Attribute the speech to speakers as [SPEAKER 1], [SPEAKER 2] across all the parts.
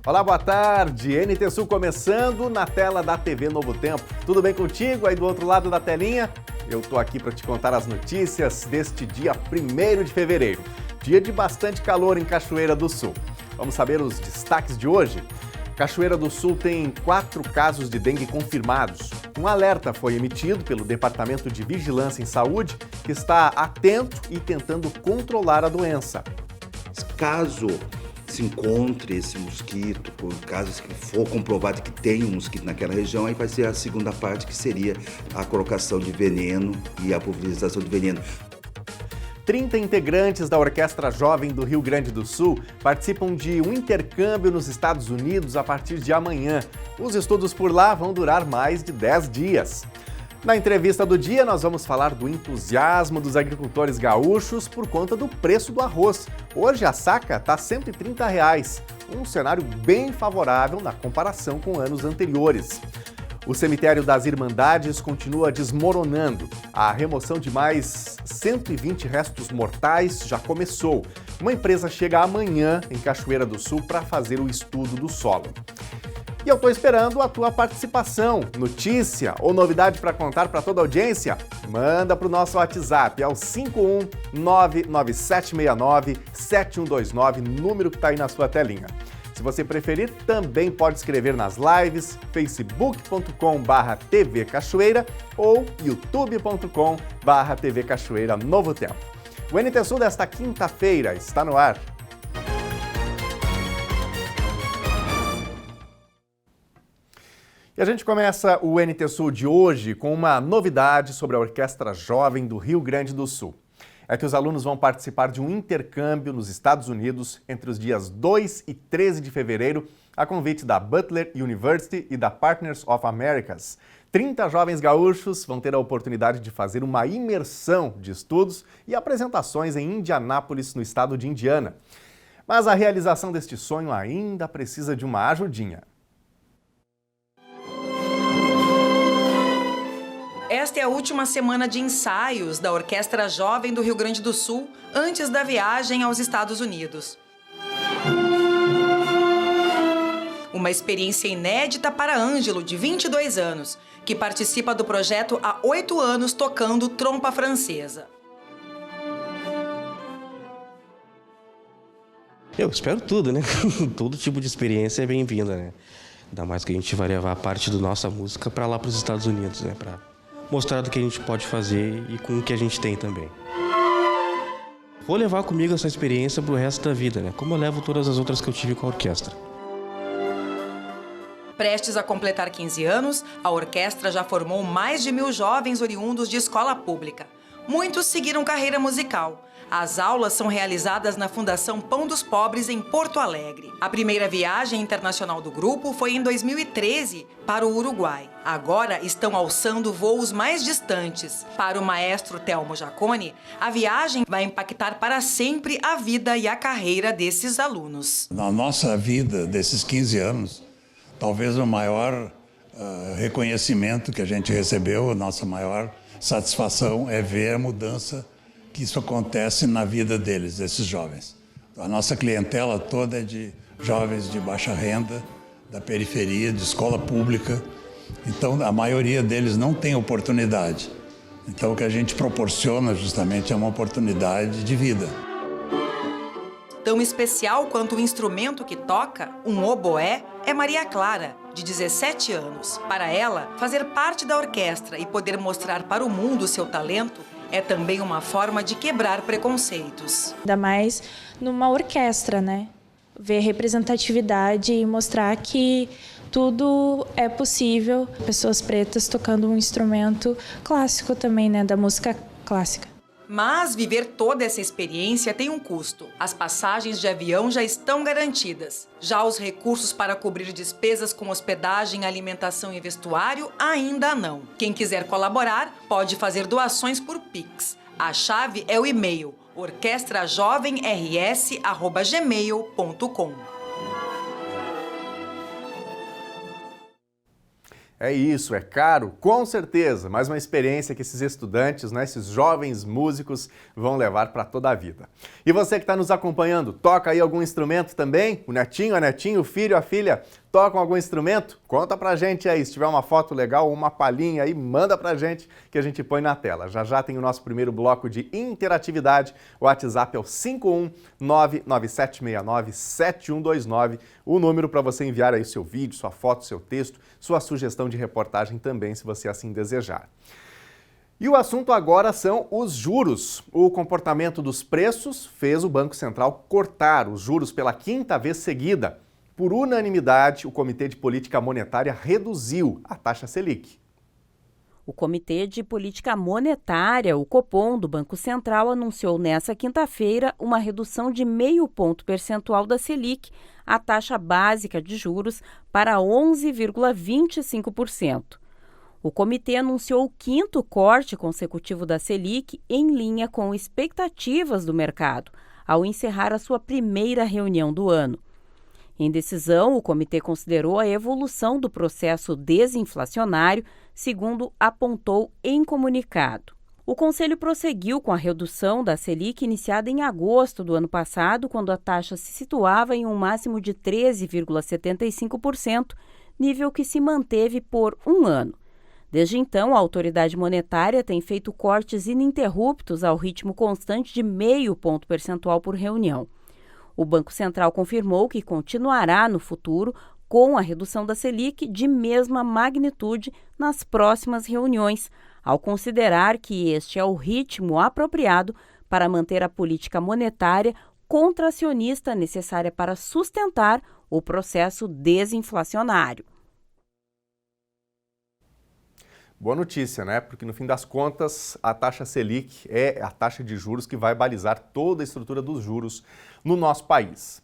[SPEAKER 1] Olá, boa tarde. NT Sul começando na tela da TV Novo Tempo. Tudo bem contigo aí do outro lado da telinha? Eu tô aqui para te contar as notícias deste dia 1º de fevereiro. Dia de bastante calor em Cachoeira do Sul. Vamos saber os destaques de hoje? Cachoeira do Sul tem 4 casos de dengue confirmados. Um alerta foi emitido pelo Departamento de Vigilância em Saúde, que está atento e tentando controlar a doença.
[SPEAKER 2] Caso se encontre esse mosquito, por casos que for comprovado que tem um mosquito naquela região, aí vai ser a segunda parte, que seria a colocação de veneno e a pulverização de veneno.
[SPEAKER 1] 30 integrantes da Orquestra Jovem do Rio Grande do Sul participam de um intercâmbio nos Estados Unidos a partir de amanhã. Os estudos por lá vão durar mais de 10 dias. Na entrevista do dia, nós vamos falar do entusiasmo dos agricultores gaúchos por conta do preço do arroz. Hoje a saca está R$ 130, um cenário bem favorável na comparação com anos anteriores. O cemitério das Irmandades continua desmoronando. A remoção de mais 120 restos mortais já começou. Uma empresa chega amanhã em Cachoeira do Sul para fazer o estudo do solo. E eu estou esperando a tua participação. Notícia ou novidade para contar para toda a audiência? Manda para o nosso WhatsApp, é o 51997697129, número que está aí na sua telinha. Se você preferir, também pode escrever nas lives, facebook.com/TV Cachoeira ou youtube.com/TV Cachoeira Novo Tempo. O NT Sul desta quinta-feira está no ar. E a gente começa o NT Sul de hoje com uma novidade sobre a Orquestra Jovem do Rio Grande do Sul. É que os alunos vão participar de um intercâmbio nos Estados Unidos entre os dias 2 e 13 de fevereiro, a convite da Butler University e da Partners of Americas. 30 jovens gaúchos vão ter a oportunidade de fazer uma imersão de estudos e apresentações em Indianápolis, no estado de Indiana. Mas a realização deste sonho ainda precisa de uma ajudinha.
[SPEAKER 3] Esta é a última semana de ensaios da Orquestra Jovem do Rio Grande do Sul, antes da viagem aos Estados Unidos. Uma experiência inédita para Ângelo, de 22 anos, que participa do projeto há 8 anos tocando trompa francesa.
[SPEAKER 4] Eu espero tudo, né? Todo tipo de experiência é bem-vinda, né? Ainda mais que a gente vai levar parte da nossa música para lá para os Estados Unidos, né? Para mostrar do que a gente pode fazer e com o que a gente tem também. Vou levar comigo essa experiência pro resto da vida, né? Como eu levo todas as outras que eu tive com a orquestra.
[SPEAKER 3] Prestes a completar 15 anos, a orquestra já formou mais de 1.000 jovens oriundos de escola pública. Muitos seguiram carreira musical. As aulas são realizadas na Fundação Pão dos Pobres, em Porto Alegre. A primeira viagem internacional do grupo foi em 2013 para o Uruguai. Agora estão alçando voos mais distantes. Para o maestro Telmo Jaconi, a viagem vai impactar para sempre a vida e a carreira desses alunos.
[SPEAKER 5] Na nossa vida, desses 15 anos, talvez o maior reconhecimento que a gente recebeu, a nossa maior satisfação é ver a mudança que isso acontece na vida deles, desses jovens. A nossa clientela toda é de jovens de baixa renda, da periferia, de escola pública. Então, a maioria deles não tem oportunidade. Então, o que a gente proporciona justamente é uma oportunidade de vida.
[SPEAKER 3] Tão especial quanto o instrumento que toca, um oboé, é Maria Clara, de 17 anos. Para ela, fazer parte da orquestra e poder mostrar para o mundo seu talento é também uma forma de quebrar preconceitos.
[SPEAKER 6] Ainda mais numa orquestra, né? Ver representatividade e mostrar que tudo é possível. Pessoas pretas tocando um instrumento clássico também, né? Da música clássica.
[SPEAKER 3] Mas viver toda essa experiência tem um custo. As passagens de avião já estão garantidas. Já os recursos para cobrir despesas com hospedagem, alimentação e vestuário ainda não. Quem quiser colaborar pode fazer doações por Pix. A chave é o e-mail orquestrajovemrs@gmail.com.
[SPEAKER 1] É isso, é caro? Com certeza, mas uma experiência que esses estudantes, né, esses jovens músicos vão levar para toda a vida. E você que está nos acompanhando, toca aí algum instrumento também? O netinho, a netinha, o filho, a filha, tocam algum instrumento? Conta pra gente aí, se tiver uma foto legal ou uma palhinha aí, manda pra gente que a gente põe na tela. Já já tem o nosso primeiro bloco de interatividade, o WhatsApp é o 51997697129, o número para você enviar aí seu vídeo, sua foto, seu texto, sua sugestão de reportagem também, se você assim desejar. E o assunto agora são os juros. O comportamento dos preços fez o Banco Central cortar os juros pela quinta vez seguida. Por unanimidade, o Comitê de Política Monetária reduziu a taxa Selic.
[SPEAKER 7] O Comitê de Política Monetária, o Copom, do Banco Central, anunciou nesta quinta-feira uma redução de 0,5 ponto percentual da Selic, a taxa básica de juros, para 11,25%. O comitê anunciou o quinto corte consecutivo da Selic em linha com expectativas do mercado, ao encerrar a sua primeira reunião do ano. Em decisão, o comitê considerou a evolução do processo desinflacionário, segundo apontou em comunicado. O Conselho prosseguiu com a redução da Selic iniciada em agosto do ano passado, quando a taxa se situava em um máximo de 13,75%, nível que se manteve por um ano. Desde então, a autoridade monetária tem feito cortes ininterruptos ao ritmo constante de 0,5 ponto percentual por reunião. O Banco Central confirmou que continuará no futuro com a redução da Selic de mesma magnitude nas próximas reuniões, ao considerar que este é o ritmo apropriado para manter a política monetária contracionista necessária para sustentar o processo desinflacionário.
[SPEAKER 1] Boa notícia, né? Porque no fim das contas, a taxa Selic é a taxa de juros que vai balizar toda a estrutura dos juros no nosso país.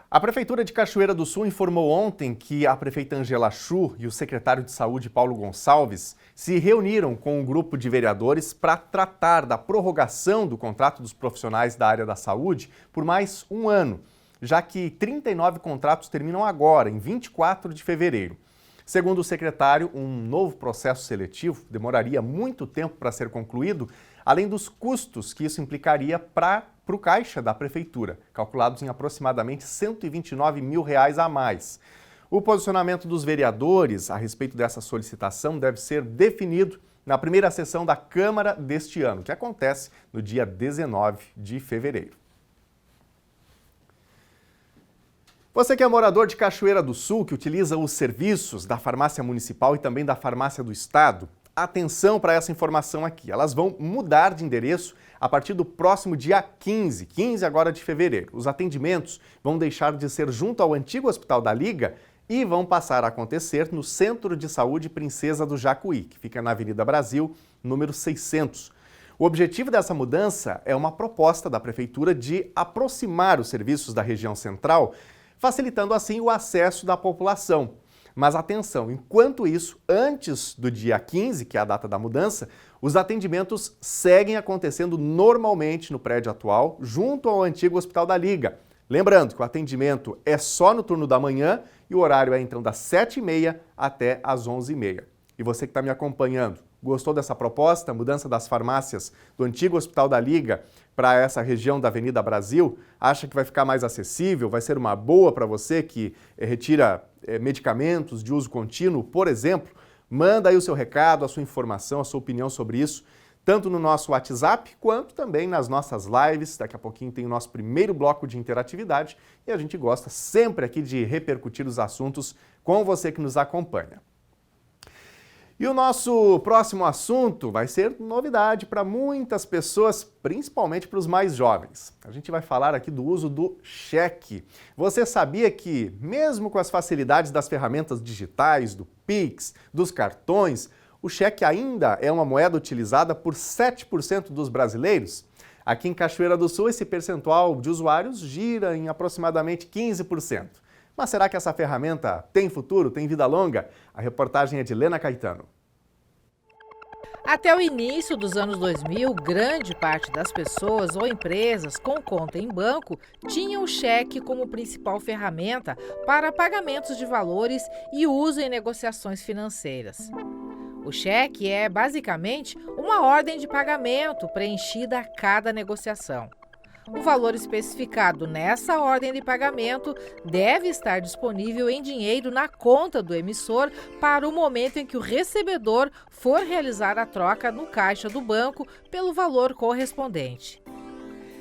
[SPEAKER 1] A Prefeitura de Cachoeira do Sul informou ontem que a prefeita Angela Chu e o secretário de Saúde, Paulo Gonçalves, se reuniram com um grupo de vereadores para tratar da prorrogação do contrato dos profissionais da área da saúde por mais um ano, já que 39 contratos terminam agora, em 24 de fevereiro. Segundo o secretário, um novo processo seletivo demoraria muito tempo para ser concluído, além dos custos que isso implicaria para o caixa da prefeitura, calculados em aproximadamente R$ 129 mil a mais. O posicionamento dos vereadores a respeito dessa solicitação deve ser definido na primeira sessão da Câmara deste ano, que acontece no dia 19 de fevereiro. Você que é morador de Cachoeira do Sul, que utiliza os serviços da farmácia municipal e também da farmácia do estado, atenção para essa informação aqui. Elas vão mudar de endereço a partir do próximo dia 15 agora de fevereiro. Os atendimentos vão deixar de ser junto ao antigo Hospital da Liga e vão passar a acontecer no Centro de Saúde Princesa do Jacuí, que fica na Avenida Brasil, número 600. O objetivo dessa mudança é uma proposta da Prefeitura de aproximar os serviços da região central, facilitando assim o acesso da população. Mas atenção, enquanto isso, antes do dia 15, que é a data da mudança, os atendimentos seguem acontecendo normalmente no prédio atual, junto ao antigo Hospital da Liga. Lembrando que o atendimento é só no turno da manhã e o horário é então das 7h30 até as 11h30. E você que está me acompanhando, gostou dessa proposta, mudança das farmácias do antigo Hospital da Liga para essa região da Avenida Brasil? Acha que vai ficar mais acessível? Vai ser uma boa para você que retira medicamentos de uso contínuo, por exemplo? Manda aí o seu recado, a sua informação, a sua opinião sobre isso, tanto no nosso WhatsApp, quanto também nas nossas lives. Daqui a pouquinho tem o nosso primeiro bloco de interatividade e a gente gosta sempre aqui de repercutir os assuntos com você que nos acompanha. E o nosso próximo assunto vai ser novidade para muitas pessoas, principalmente para os mais jovens. A gente vai falar aqui do uso do cheque. Você sabia que, mesmo com as facilidades das ferramentas digitais, do Pix, dos cartões, o cheque ainda é uma moeda utilizada por 7% dos brasileiros? Aqui em Cachoeira do Sul, esse percentual de usuários gira em aproximadamente 15%. Mas será que essa ferramenta tem futuro, tem vida longa? A reportagem é de Lena Caetano.
[SPEAKER 8] Até o início dos anos 2000, grande parte das pessoas ou empresas com conta em banco tinham o cheque como principal ferramenta para pagamentos de valores e uso em negociações financeiras. O cheque é, basicamente, uma ordem de pagamento preenchida a cada negociação. O valor especificado nessa ordem de pagamento deve estar disponível em dinheiro na conta do emissor para o momento em que o recebedor for realizar a troca no caixa do banco pelo valor correspondente.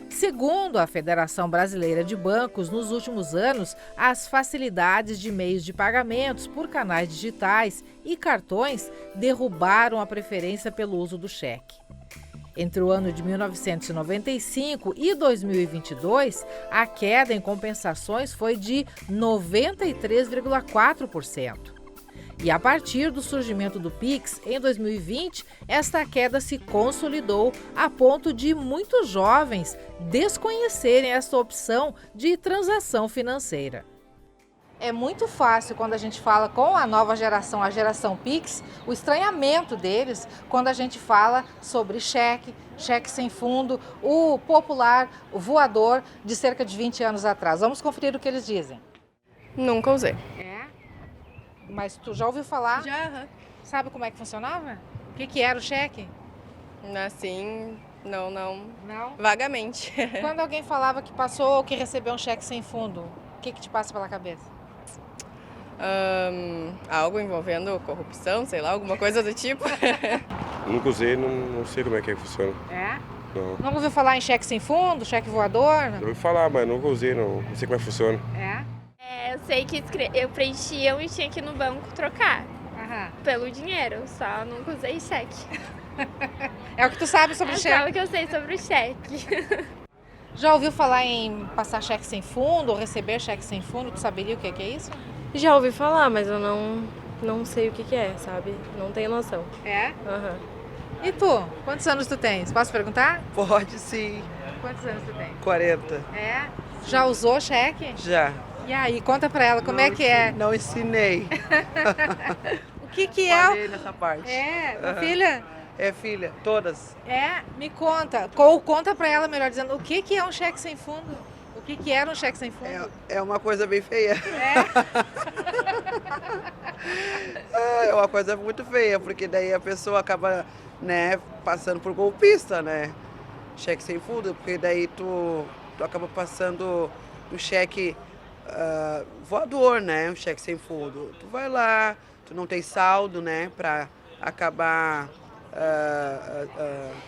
[SPEAKER 8] Segundo a Federação Brasileira de Bancos, nos últimos anos, as facilidades de meios de pagamentos por canais digitais e cartões derrubaram a preferência pelo uso do cheque. Entre o ano de 1995 e 2022, a queda em compensações foi de 93,4%. E a partir do surgimento do Pix, em 2020, esta queda se consolidou a ponto de muitos jovens desconhecerem essa opção de transação financeira. É muito fácil quando a gente fala com a nova geração, a geração Pix, o estranhamento deles quando a gente fala sobre cheque, cheque sem fundo, o popular voador de cerca de 20 anos atrás. Vamos conferir o que eles dizem.
[SPEAKER 9] Nunca usei.
[SPEAKER 8] É? Mas tu já ouviu falar?
[SPEAKER 9] Já.
[SPEAKER 8] Sabe como é que funcionava? O que era o cheque?
[SPEAKER 9] Assim, não.
[SPEAKER 8] Não?
[SPEAKER 9] Vagamente.
[SPEAKER 8] Quando alguém falava que passou ou que recebeu um cheque sem fundo, o que te passa pela cabeça?
[SPEAKER 9] Algo envolvendo corrupção, sei lá, alguma coisa do tipo.
[SPEAKER 10] Nunca usei, não sei como é que funciona.
[SPEAKER 8] É?
[SPEAKER 10] Não.
[SPEAKER 8] Nunca ouviu falar em cheque sem fundo, cheque voador?
[SPEAKER 10] Já ouvi falar, mas nunca usei, não sei como é que funciona.
[SPEAKER 8] É?
[SPEAKER 11] Eu sei que eu preenchia e tinha que ir no banco trocar.
[SPEAKER 8] Aham.
[SPEAKER 11] Pelo dinheiro, só nunca usei cheque.
[SPEAKER 8] É o que tu sabe sobre cheque?
[SPEAKER 11] É só o que eu sei sobre o cheque.
[SPEAKER 8] Já ouviu falar em passar cheque sem fundo ou receber cheque sem fundo? Tu saberia o que é isso?
[SPEAKER 9] Já ouvi falar, mas eu não sei o que é, sabe? Não tenho noção.
[SPEAKER 8] É?
[SPEAKER 9] Aham.
[SPEAKER 8] E tu? Quantos anos tu tens? Posso perguntar?
[SPEAKER 12] Pode sim.
[SPEAKER 8] Quantos anos tu tem?
[SPEAKER 12] 40.
[SPEAKER 8] É? Já usou cheque?
[SPEAKER 12] Já.
[SPEAKER 8] E aí, conta pra ela como é que é.
[SPEAKER 12] Não ensinei.
[SPEAKER 8] O que é?
[SPEAKER 12] Parei nessa parte.
[SPEAKER 8] É, tua filha?
[SPEAKER 12] É filha, todas.
[SPEAKER 8] É, me conta. Conta pra ela, melhor dizendo, o que é um cheque sem fundo? O que era um cheque sem fundo?
[SPEAKER 12] É uma coisa bem feia.
[SPEAKER 8] É?
[SPEAKER 12] É uma coisa muito feia, porque daí a pessoa acaba, né, passando por golpista, né? Cheque sem fundo, porque daí tu acaba passando um cheque voador, né? Um cheque sem fundo. Tu vai lá, tu não tem saldo, né, pra acabar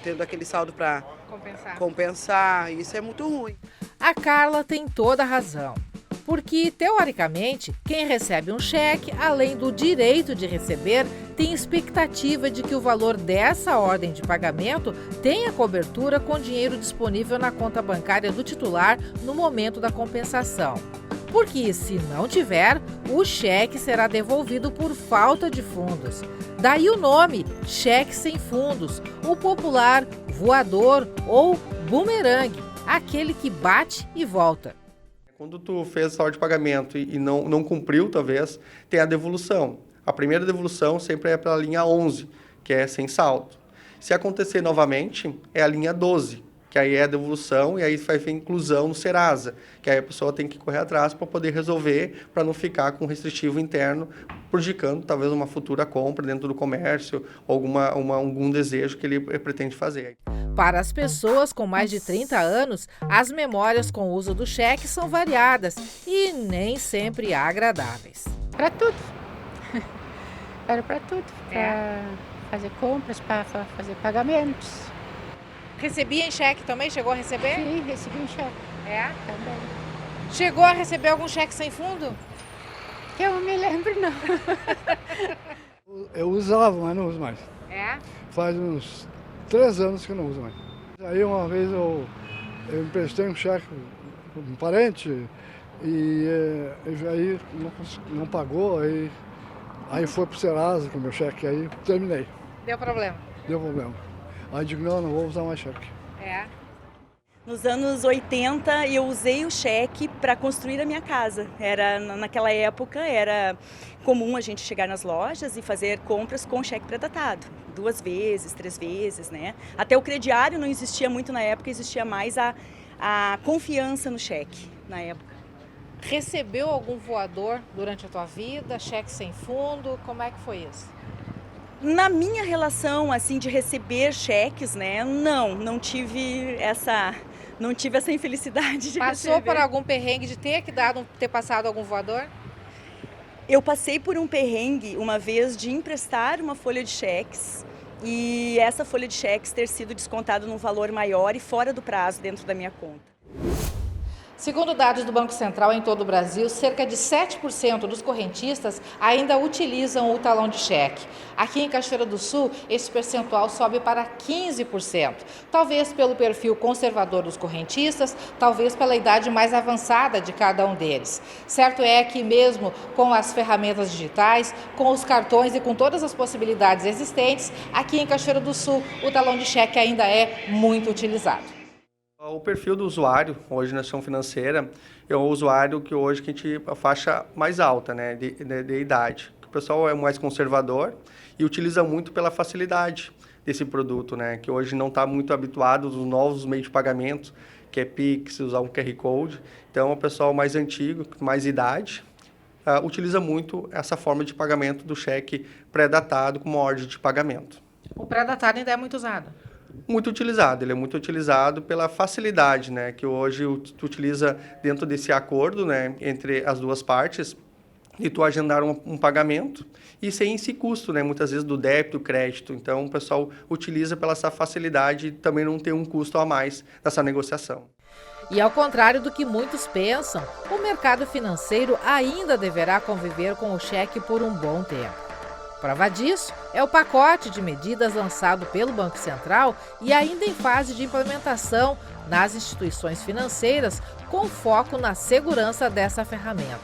[SPEAKER 12] tendo aquele saldo para compensar. Isso é muito ruim.
[SPEAKER 8] A Carla tem toda a razão, porque, teoricamente, quem recebe um cheque, além do direito de receber, tem expectativa de que o valor dessa ordem de pagamento tenha cobertura com dinheiro disponível na conta bancária do titular no momento da compensação. Porque, se não tiver, o cheque será devolvido por falta de fundos. Daí o nome, cheque sem fundos, o popular voador ou bumerangue, aquele que bate e volta.
[SPEAKER 13] Quando tu fez saldo de pagamento e não cumpriu, talvez, tem a devolução. A primeira devolução sempre é para a linha 11, que é sem saldo. Se acontecer novamente, é a linha 12, que aí é a devolução e aí vai ter inclusão no Serasa, que aí a pessoa tem que correr atrás para poder resolver, para não ficar com restritivo interno, prejudicando talvez uma futura compra dentro do comércio ou algum desejo que ele pretende fazer.
[SPEAKER 8] Para as pessoas com mais de 30 anos, as memórias com o uso do cheque são variadas e nem sempre agradáveis.
[SPEAKER 14] Para tudo. Era para tudo. Para fazer compras, para fazer pagamentos.
[SPEAKER 8] Recebia em cheque também? Chegou a receber?
[SPEAKER 14] Sim, recebi em cheque.
[SPEAKER 8] É?
[SPEAKER 14] Também.
[SPEAKER 8] Chegou a receber algum cheque sem fundo?
[SPEAKER 14] Que eu não me lembro, não.
[SPEAKER 15] Eu usava, mas não uso mais.
[SPEAKER 8] É?
[SPEAKER 15] Faz uns 3 anos que eu não uso mais. Aí uma vez eu emprestei um cheque para um parente e aí não pagou, aí foi pro Serasa com o meu cheque, aí terminei.
[SPEAKER 8] Deu problema?
[SPEAKER 15] Deu problema. Aí digo, não vou usar mais cheque.
[SPEAKER 8] É?
[SPEAKER 16] Nos anos 80 eu usei o cheque para construir a minha casa. Naquela época era comum a gente chegar nas lojas e fazer compras com cheque pré-datado. 2 vezes, 3 vezes, né? Até o crediário não existia muito na época, existia mais a confiança no cheque na época.
[SPEAKER 8] Recebeu algum voador durante a tua vida? Cheque sem fundo? Como é que foi isso?
[SPEAKER 16] Na minha relação, assim, de receber cheques, né? Não tive essa infelicidade de
[SPEAKER 8] Passou
[SPEAKER 16] receber.
[SPEAKER 8] por algum perrengue de ter passado algum voador?
[SPEAKER 16] Eu passei por um perrengue uma vez de emprestar uma folha de cheques e essa folha de cheques ter sido descontada num valor maior e fora do prazo dentro da minha conta.
[SPEAKER 8] Segundo dados do Banco Central, em todo o Brasil, cerca de 7% dos correntistas ainda utilizam o talão de cheque. Aqui em Cachoeira do Sul, esse percentual sobe para 15%. Talvez pelo perfil conservador dos correntistas, talvez pela idade mais avançada de cada um deles. Certo é que mesmo com as ferramentas digitais, com os cartões e com todas as possibilidades existentes, aqui em Cachoeira do Sul, o talão de cheque ainda é muito utilizado.
[SPEAKER 13] O perfil do usuário, hoje na instituição financeira, é um usuário que hoje a gente a faixa mais alta, né, de idade. O pessoal é mais conservador e utiliza muito pela facilidade desse produto, né, que hoje não está muito habituado aos novos meios de pagamento, que é Pix, usar um QR Code. Então, o pessoal mais antigo, mais idade, utiliza muito essa forma de pagamento do cheque pré-datado como ordem de pagamento.
[SPEAKER 8] O pré-datado ainda é muito usado?
[SPEAKER 13] Muito utilizado, ele é muito utilizado pela facilidade, né, que hoje tu utiliza dentro desse acordo, né, entre as duas partes, e tu agendar um pagamento e sem esse custo, né, muitas vezes do débito, crédito. Então, o pessoal utiliza pela essa facilidade e também não tem um custo a mais nessa negociação.
[SPEAKER 8] E ao contrário do que muitos pensam, o mercado financeiro ainda deverá conviver com o cheque por um bom tempo. Prova disso é o pacote de medidas lançado pelo Banco Central e ainda em fase de implementação nas instituições financeiras, com foco na segurança dessa ferramenta.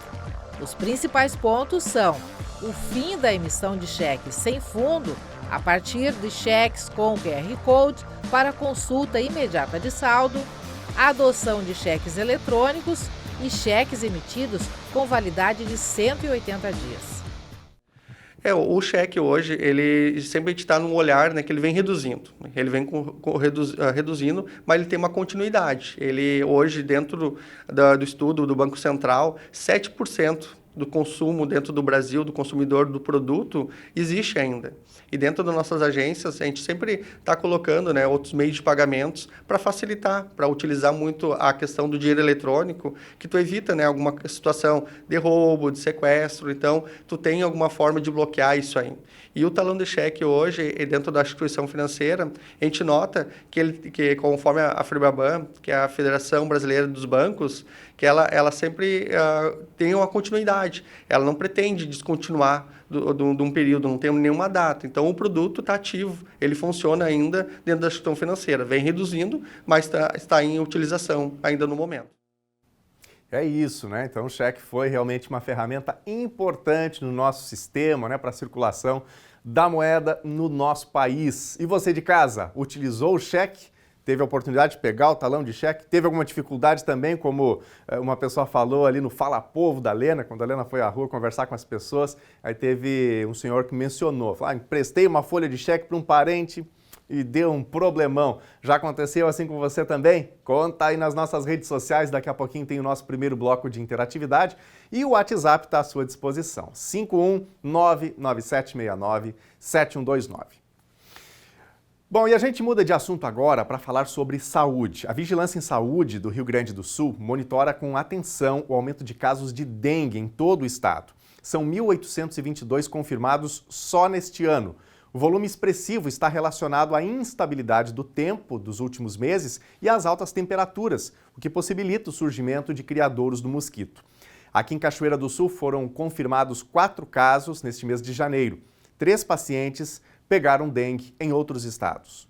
[SPEAKER 8] Os principais pontos são o fim da emissão de cheques sem fundo, a partir de cheques com QR Code para consulta imediata de saldo, a adoção de cheques eletrônicos e cheques emitidos com validade de 180 dias.
[SPEAKER 13] O cheque hoje, ele sempre está num olhar, né, que ele vem reduzindo. Ele vem reduzindo, mas ele tem uma continuidade. Ele hoje, dentro do estudo do Banco Central, 7% do consumo dentro do Brasil, do consumidor do produto, existe ainda. E dentro das nossas agências, a gente sempre está colocando, né, outros meios de pagamentos para facilitar, para utilizar muito a questão do dinheiro eletrônico, que tu evita, né, alguma situação de roubo, de sequestro. Então, tu tem alguma forma de bloquear isso aí. E o talão de cheque hoje, dentro da instituição financeira, a gente nota que conforme a FEBRABAN, que é a Federação Brasileira dos Bancos, que ela sempre tem uma continuidade. Ela não pretende descontinuar de um período, não tem nenhuma data. Então, o produto está ativo, ele funciona ainda dentro da instituição financeira. Vem reduzindo, mas está em utilização ainda no momento.
[SPEAKER 1] É isso, né? Então, o cheque foi realmente uma ferramenta importante no nosso sistema, né, para a circulação da moeda no nosso país. E você de casa, utilizou o cheque? Teve a oportunidade de pegar o talão de cheque? Teve alguma dificuldade também, como uma pessoa falou ali no Fala Povo da Lena, quando a Lena foi à rua conversar com as pessoas, aí teve um senhor que mencionou, falou, emprestei uma folha de cheque para um parente e deu um problemão. Já aconteceu assim com você também? Conta aí nas nossas redes sociais, daqui a pouquinho tem o nosso primeiro bloco de interatividade e o WhatsApp está à sua disposição, 51997697129. Bom, e a gente muda de assunto agora para falar sobre saúde. A Vigilância em Saúde do Rio Grande do Sul monitora com atenção o aumento de casos de dengue em todo o estado. São 1.822 confirmados só neste ano. O volume expressivo está relacionado à instabilidade do tempo dos últimos meses e às altas temperaturas, o que possibilita o surgimento de criadouros do mosquito. Aqui em Cachoeira do Sul foram confirmados 4 casos neste mês de janeiro. 3 pacientes pegaram dengue em outros estados.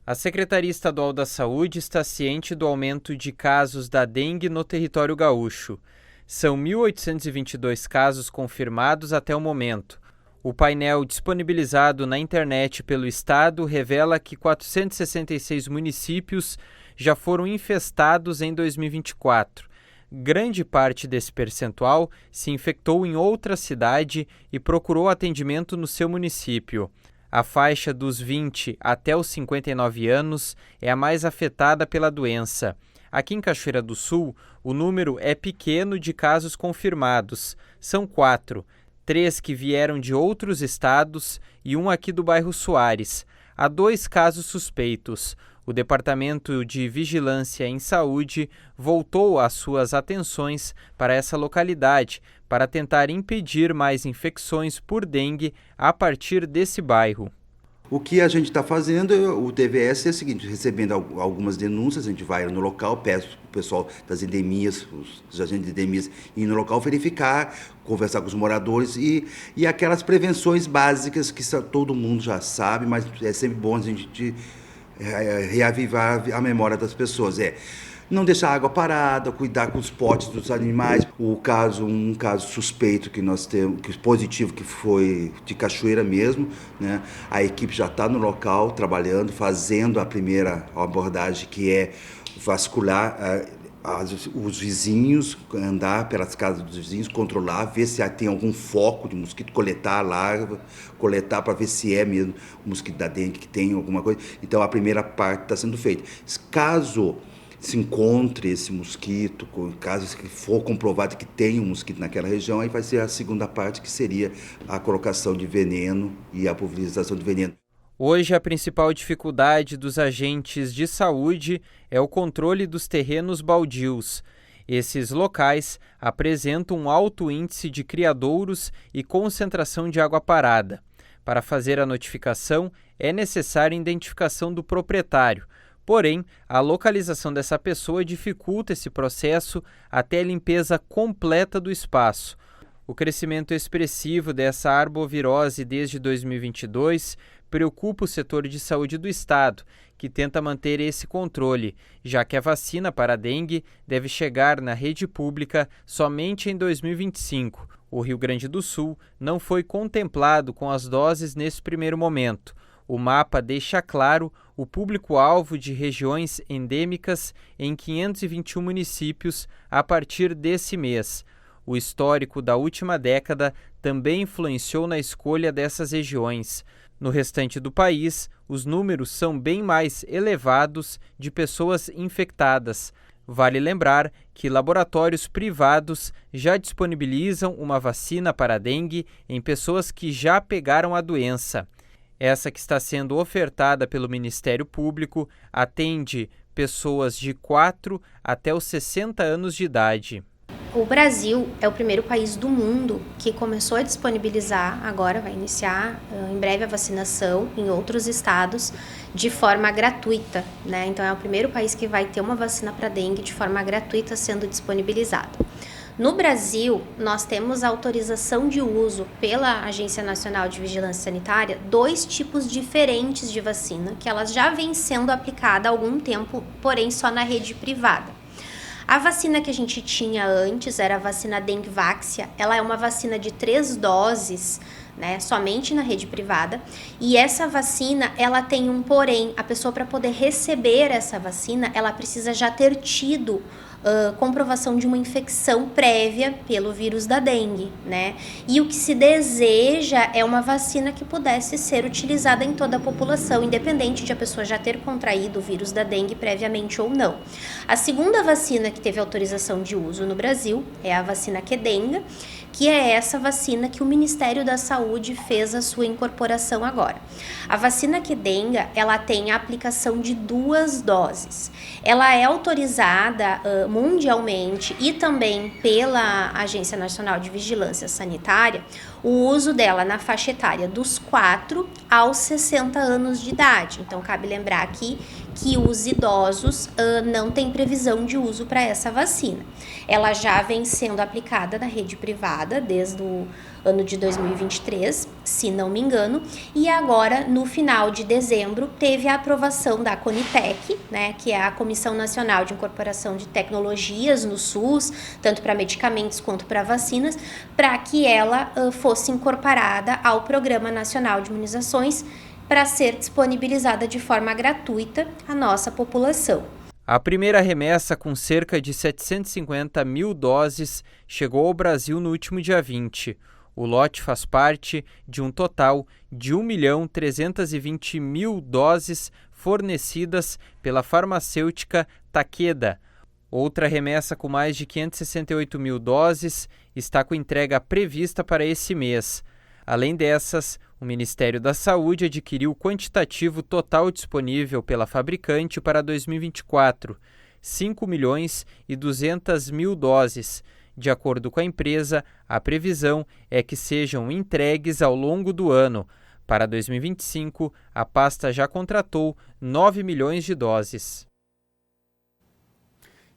[SPEAKER 17] A Secretaria Estadual da Saúde está ciente do aumento de casos da dengue no território gaúcho. São 1.822 casos confirmados até o momento. O painel disponibilizado na internet pelo Estado revela que 466 municípios já foram infestados em 2024. Grande parte desse percentual se infectou em outra cidade e procurou atendimento no seu município. A faixa dos 20 até os 59 anos é a mais afetada pela doença. Aqui em Cachoeira do Sul, o número é pequeno de casos confirmados. São 4. 3 que vieram de outros estados e 1 aqui do bairro Soares. Há 2 casos suspeitos. O Departamento de Vigilância em Saúde voltou as suas atenções para essa localidade para tentar impedir mais infecções por dengue a partir desse bairro.
[SPEAKER 2] O que a gente está fazendo, o TVS, é o seguinte: recebendo algumas denúncias, a gente vai no local, peço o pessoal das endemias, os agentes de endemias, ir no local verificar, conversar com os moradores e aquelas prevenções básicas que todo mundo já sabe, mas é sempre bom a gente reavivar a memória das pessoas. Não deixar a água parada, cuidar com os potes dos animais. Um caso suspeito que nós temos, positivo, que foi de Cachoeira mesmo, né? A equipe já está no local, trabalhando, fazendo a primeira abordagem, que é vascular os vizinhos, andar pelas casas dos vizinhos, controlar, ver se tem algum foco de mosquito, coletar a larva, coletar para ver se é mesmo o mosquito da dengue que tem alguma coisa. Então a primeira parte está sendo feita. Caso se encontre esse mosquito, caso que for comprovado que tem um mosquito naquela região, aí vai ser a segunda parte, que seria a colocação de veneno e a pulverização de veneno.
[SPEAKER 17] Hoje, a principal dificuldade dos agentes de saúde é o controle dos terrenos baldios. Esses locais apresentam um alto índice de criadouros e concentração de água parada. Para fazer a notificação, é necessária a identificação do proprietário. Porém, a localização dessa pessoa dificulta esse processo até a limpeza completa do espaço. O crescimento expressivo dessa arbovirose desde 2022 preocupa o setor de saúde do estado, que tenta manter esse controle, já que a vacina para a dengue deve chegar na rede pública somente em 2025. O Rio Grande do Sul não foi contemplado com as doses nesse primeiro momento. O mapa deixa claro o público-alvo de regiões endêmicas em 521 municípios a partir desse mês. O histórico da última década também influenciou na escolha dessas regiões. No restante do país, os números são bem mais elevados de pessoas infectadas. Vale lembrar que laboratórios privados já disponibilizam uma vacina para a dengue em pessoas que já pegaram a doença. Essa que está sendo ofertada pelo Ministério Público atende pessoas de 4 até os 60 anos de idade.
[SPEAKER 18] O Brasil é o primeiro país do mundo que começou a disponibilizar, agora vai iniciar em breve a vacinação em outros estados de forma gratuita, né? Então é o primeiro país que vai ter uma vacina para dengue de forma gratuita sendo disponibilizada. No Brasil, nós temos autorização de uso pela Agência Nacional de Vigilância Sanitária 2 tipos diferentes de vacina, que elas já vêm sendo aplicadas há algum tempo, porém só na rede privada. A vacina que a gente tinha antes era a vacina Dengvaxia, ela é uma vacina de 3 doses, né, somente na rede privada, e essa vacina, ela tem um porém, a pessoa para poder receber essa vacina, ela precisa já ter tido comprovação de uma infecção prévia pelo vírus da dengue, né? E o que se deseja é uma vacina que pudesse ser utilizada em toda a população, independente de a pessoa já ter contraído o vírus da dengue previamente ou não. A segunda vacina que teve autorização de uso no Brasil é a vacina Qdenga, que é essa vacina que o Ministério da Saúde fez a sua incorporação agora. A vacina Qdenga, ela tem a aplicação de 2 doses. Ela é autorizada mundialmente e também pela Agência Nacional de Vigilância Sanitária, o uso dela na faixa etária dos 4 aos 60 anos de idade. Então, cabe lembrar aqui que os idosos não têm previsão de uso para essa vacina. Ela já vem sendo aplicada na rede privada desde o ano de 2023, se não me engano, e agora, no final de dezembro, teve a aprovação da Conitec, né, que é a Comissão Nacional de Incorporação de Tecnologias no SUS, tanto para medicamentos quanto para vacinas, para que ela fosse incorporada ao Programa Nacional de Imunizações para ser disponibilizada de forma gratuita à nossa população.
[SPEAKER 17] A primeira remessa, com cerca de 750 mil doses, chegou ao Brasil no último dia 20. O lote faz parte de um total de 1.320.000 doses fornecidas pela farmacêutica Takeda. Outra remessa com mais de 568 mil doses está com entrega prevista para esse mês. Além dessas, o Ministério da Saúde adquiriu o quantitativo total disponível pela fabricante para 2024, 5.200.000 doses. De acordo com a empresa, a previsão é que sejam entregues ao longo do ano. Para 2025, a pasta já contratou 9 milhões de doses.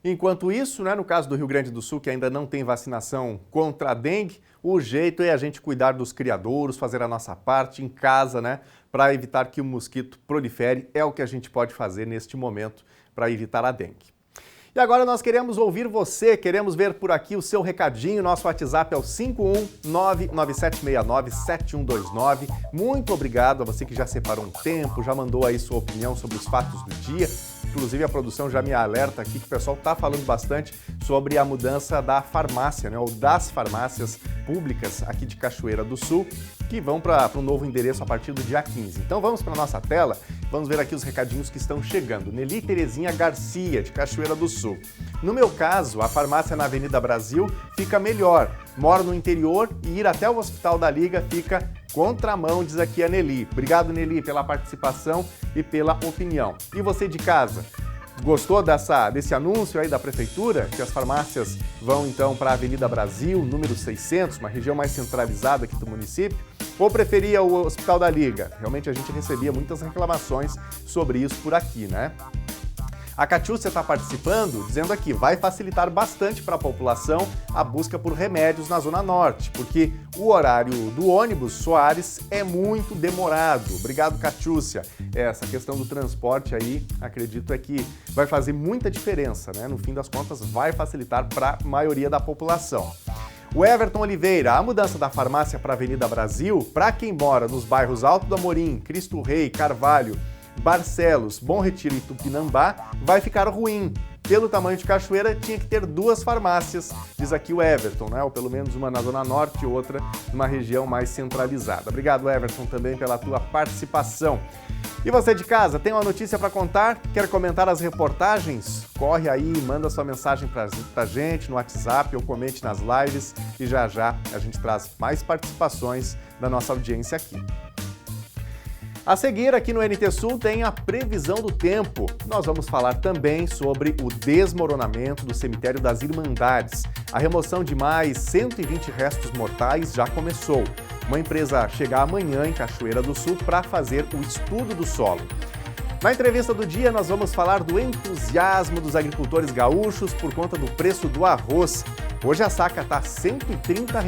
[SPEAKER 1] Enquanto isso, no caso do Rio Grande do Sul, que ainda não tem vacinação contra a dengue, o jeito é a gente cuidar dos criadouros, fazer a nossa parte em casa, para evitar que o mosquito prolifere. É o que a gente pode fazer neste momento para evitar a dengue. E agora nós queremos ouvir você, queremos ver por aqui o seu recadinho. Nosso WhatsApp é o 51997697129. Muito obrigado a você que já separou um tempo, já mandou aí sua opinião sobre os fatos do dia. Inclusive a produção já me alerta aqui que o pessoal está falando bastante sobre a mudança da farmácia, ou das farmácias públicas aqui de Cachoeira do Sul, que vão para um novo endereço a partir do dia 15. Então vamos para a nossa tela, vamos ver aqui os recadinhos que estão chegando. Nelly Terezinha Garcia, de Cachoeira do Sul. No meu caso, a farmácia na Avenida Brasil fica melhor. Moro no interior e ir até o Hospital da Liga fica contramão, diz aqui a Nelly. Obrigado, Nelly, pela participação e pela opinião. E você de casa? Gostou desse anúncio aí da Prefeitura, que as farmácias vão então para a Avenida Brasil, número 600, uma região mais centralizada aqui do município? Ou preferia o Hospital da Liga? Realmente a gente recebia muitas reclamações sobre isso por aqui, A Catiúcia está participando, dizendo aqui, vai facilitar bastante para a população a busca por remédios na Zona Norte, porque o horário do ônibus Soares é muito demorado. Obrigado, Catiúcia. Essa questão do transporte aí, acredito, é que vai fazer muita diferença, No fim das contas, vai facilitar para a maioria da população. O Everton Oliveira, a mudança da farmácia para a Avenida Brasil, para quem mora nos bairros Alto do Amorim, Cristo Rei, Carvalho, Barcelos, Bom Retiro e Tupinambá, vai ficar ruim. Pelo tamanho de Cachoeira, tinha que ter 2 farmácias, diz aqui o Everton, ou pelo menos uma na Zona Norte e outra numa região mais centralizada. Obrigado, Everton, também pela tua participação. E você de casa, tem uma notícia para contar? Quer comentar as reportagens? Corre aí, manda sua mensagem pra gente no WhatsApp ou comente nas lives e já a gente traz mais participações da nossa audiência aqui. A seguir, aqui no NT Sul, tem a previsão do tempo. Nós vamos falar também sobre o desmoronamento do cemitério das Irmandades. A remoção de mais 120 restos mortais já começou. Uma empresa chega amanhã em Cachoeira do Sul para fazer o estudo do solo. Na entrevista do dia, nós vamos falar do entusiasmo dos agricultores gaúchos por conta do preço do arroz. Hoje a saca está R$ 130,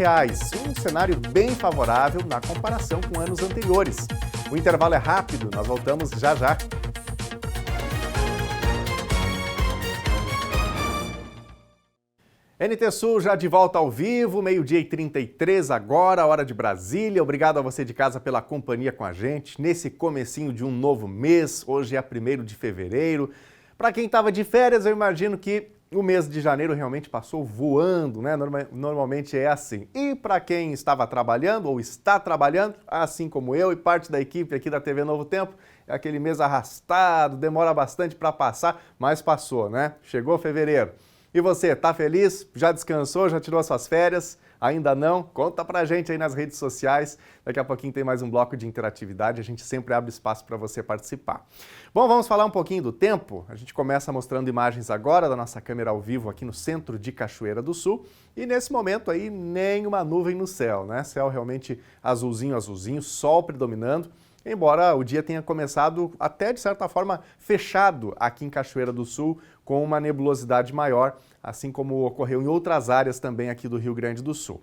[SPEAKER 1] um cenário bem favorável na comparação com anos anteriores. O intervalo é rápido, nós voltamos já. NT Sul já de volta ao vivo, 12h33 agora, hora de Brasília. Obrigado a você de casa pela companhia com a gente nesse comecinho de um novo mês. Hoje é 1º de fevereiro. Para quem estava de férias, eu imagino que o mês de janeiro realmente passou voando, Normalmente é assim. E para quem estava trabalhando ou está trabalhando, assim como eu e parte da equipe aqui da TV Novo Tempo, é aquele mês arrastado, demora bastante para passar, mas passou, Chegou fevereiro. E você, tá feliz? Já descansou? Já tirou suas férias? Ainda não? Conta pra gente aí nas redes sociais. Daqui a pouquinho tem mais um bloco de interatividade. A gente sempre abre espaço para você participar. Bom, vamos falar um pouquinho do tempo. A gente começa mostrando imagens agora da nossa câmera ao vivo aqui no centro de Cachoeira do Sul. E nesse momento aí, nenhuma nuvem no céu, Céu realmente azulzinho, sol predominando. embora o dia tenha começado até, de certa forma, fechado aqui em Cachoeira do Sul, com uma nebulosidade maior, assim como ocorreu em outras áreas também aqui do Rio Grande do Sul.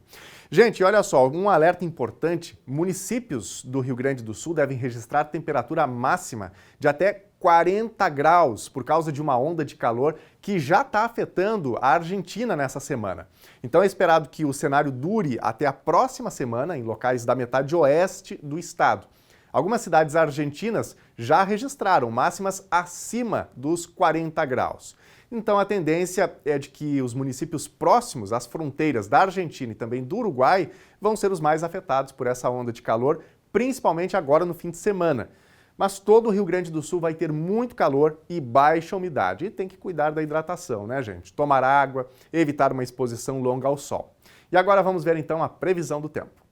[SPEAKER 1] Gente, olha só, um alerta importante: municípios do Rio Grande do Sul devem registrar temperatura máxima de até 40 graus por causa de uma onda de calor que já está afetando a Argentina nessa semana. Então é esperado que o cenário dure até a próxima semana em locais da metade oeste do estado. Algumas cidades argentinas já registraram máximas acima dos 40 graus. Então a tendência é de que os municípios próximos às fronteiras da Argentina e também do Uruguai vão ser os mais afetados por essa onda de calor, principalmente agora no fim de semana. Mas todo o Rio Grande do Sul vai ter muito calor e baixa umidade. E tem que cuidar da hidratação, né, gente? Tomar água, evitar uma exposição longa ao sol. E agora vamos ver então a previsão do tempo.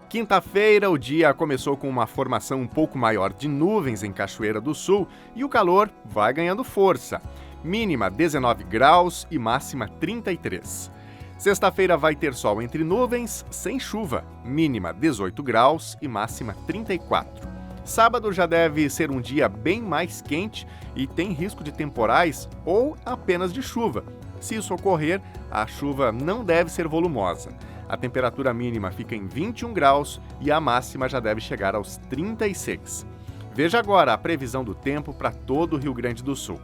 [SPEAKER 1] Quinta-feira, o dia começou com uma formação um pouco maior de nuvens em Cachoeira do Sul e o calor vai ganhando força. Mínima 19 graus e máxima 33. Sexta-feira vai ter sol entre nuvens, sem chuva. Mínima 18 graus e máxima 34. Sábado já deve ser um dia bem mais quente e tem risco de temporais ou apenas de chuva. Se isso ocorrer, a chuva não deve ser volumosa. A temperatura mínima fica em 21 graus e a máxima já deve chegar aos 36. Veja agora a previsão do tempo para todo o Rio Grande do Sul.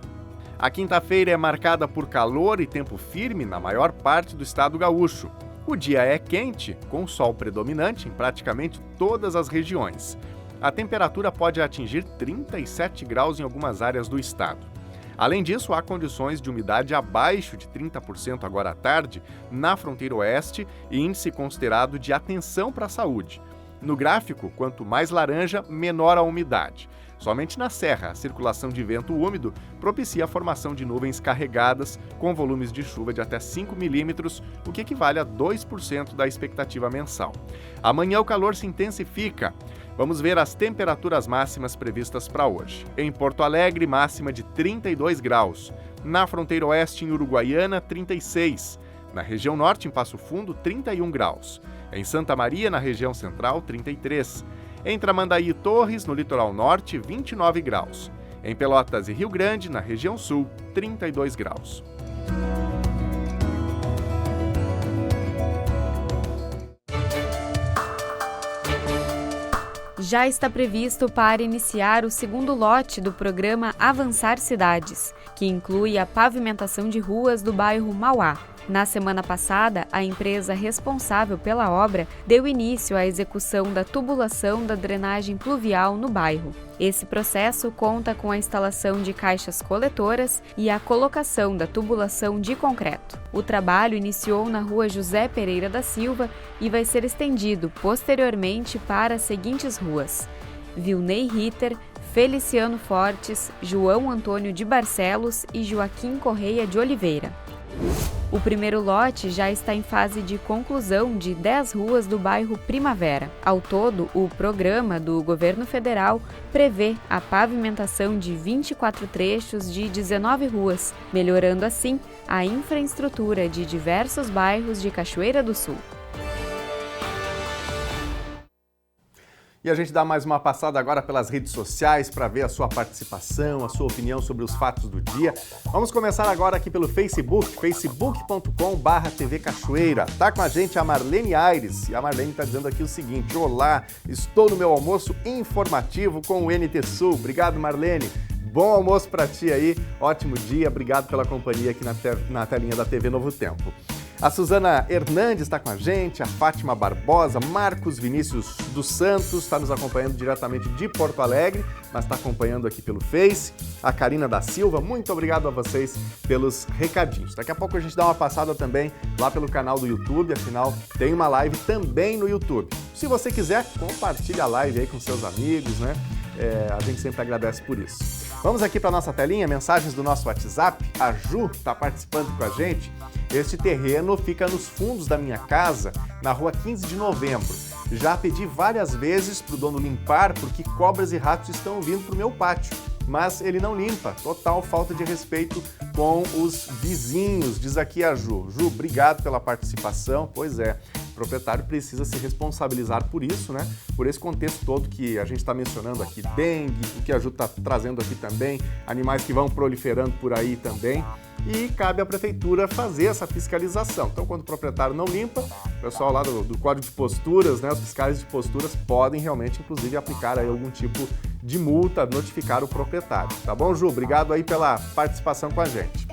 [SPEAKER 1] A quinta-feira é marcada por calor e tempo firme na maior parte do estado gaúcho. O dia é quente, com sol predominante em praticamente todas as regiões. A temperatura pode atingir 37 graus em algumas áreas do estado. Além disso, há condições de umidade abaixo de 30% agora à tarde na fronteira oeste e índice considerado de atenção para a saúde. No gráfico, quanto mais laranja, menor a umidade. Somente na serra, a circulação de vento úmido propicia a formação de nuvens carregadas com volumes de chuva de até 5 milímetros, o que equivale a 2% da expectativa mensal. Amanhã o calor se intensifica. Vamos ver as temperaturas máximas previstas para hoje. Em Porto Alegre, máxima de 32 graus. Na fronteira oeste, em Uruguaiana, 36. Na região norte, em Passo Fundo, 31 graus. Em Santa Maria, na região central, 33. Em Tramandaí e Torres, no litoral norte, 29 graus. Em Pelotas e Rio Grande, na região sul, 32 graus.
[SPEAKER 19] Já está previsto para iniciar o segundo lote do programa Avançar Cidades, que inclui a pavimentação de ruas do bairro Mauá. Na semana passada, a empresa responsável pela obra deu início à execução da tubulação da drenagem pluvial no bairro. Esse processo conta com a instalação de caixas coletoras e a colocação da tubulação de concreto. O trabalho iniciou na rua José Pereira da Silva e vai ser estendido posteriormente para as seguintes ruas: Vilney Ritter, Feliciano Fortes, João Antônio de Barcelos e Joaquim Correia de Oliveira. O primeiro lote já está em fase de conclusão de 10 ruas do bairro Primavera. Ao todo, o programa do governo federal prevê a pavimentação de 24 trechos de 19 ruas, melhorando assim a infraestrutura de diversos bairros de Cachoeira do Sul.
[SPEAKER 1] E a gente dá mais uma passada agora pelas redes sociais para ver a sua participação, a sua opinião sobre os fatos do dia. Vamos começar agora aqui pelo Facebook, facebook.com/TV Cachoeira. Tá com a gente a Marlene Aires, e a Marlene está dizendo aqui o seguinte: olá, estou no meu almoço informativo com o NT Sul. Obrigado, Marlene. Bom almoço para ti aí, ótimo dia, obrigado pela companhia aqui na telinha da TV Novo Tempo. A Suzana Hernandes está com a gente, a Fátima Barbosa, Marcos Vinícius dos Santos está nos acompanhando diretamente de Porto Alegre, mas está acompanhando aqui pelo Face. A Karina da Silva, muito obrigado a vocês pelos recadinhos. Daqui a pouco a gente dá uma passada também lá pelo canal do YouTube, afinal tem uma live também no YouTube. Se você quiser, compartilhe a live aí com seus amigos, né? A gente sempre agradece por isso. Vamos aqui para a nossa telinha, mensagens do nosso WhatsApp. A Ju está participando com a gente. Este terreno fica nos fundos da minha casa, na rua 15 de novembro. Já pedi várias vezes para o dono limpar, porque cobras e ratos estão vindo para o meu pátio. Mas ele não limpa, total falta de respeito com os vizinhos, diz aqui a Ju. Ju, obrigado pela participação. Pois é, proprietário precisa se responsabilizar por isso, né? Por esse contexto todo que a gente está mencionando aqui, dengue, o que a Ju está trazendo aqui também, animais que vão proliferando por aí também. E cabe à prefeitura fazer essa fiscalização. Então, quando o proprietário não limpa, o pessoal lá do Código de Posturas, né, os fiscais de posturas podem realmente, inclusive, aplicar aí algum tipo de multa, notificar o proprietário. Tá bom, Ju? Obrigado aí pela participação com a gente.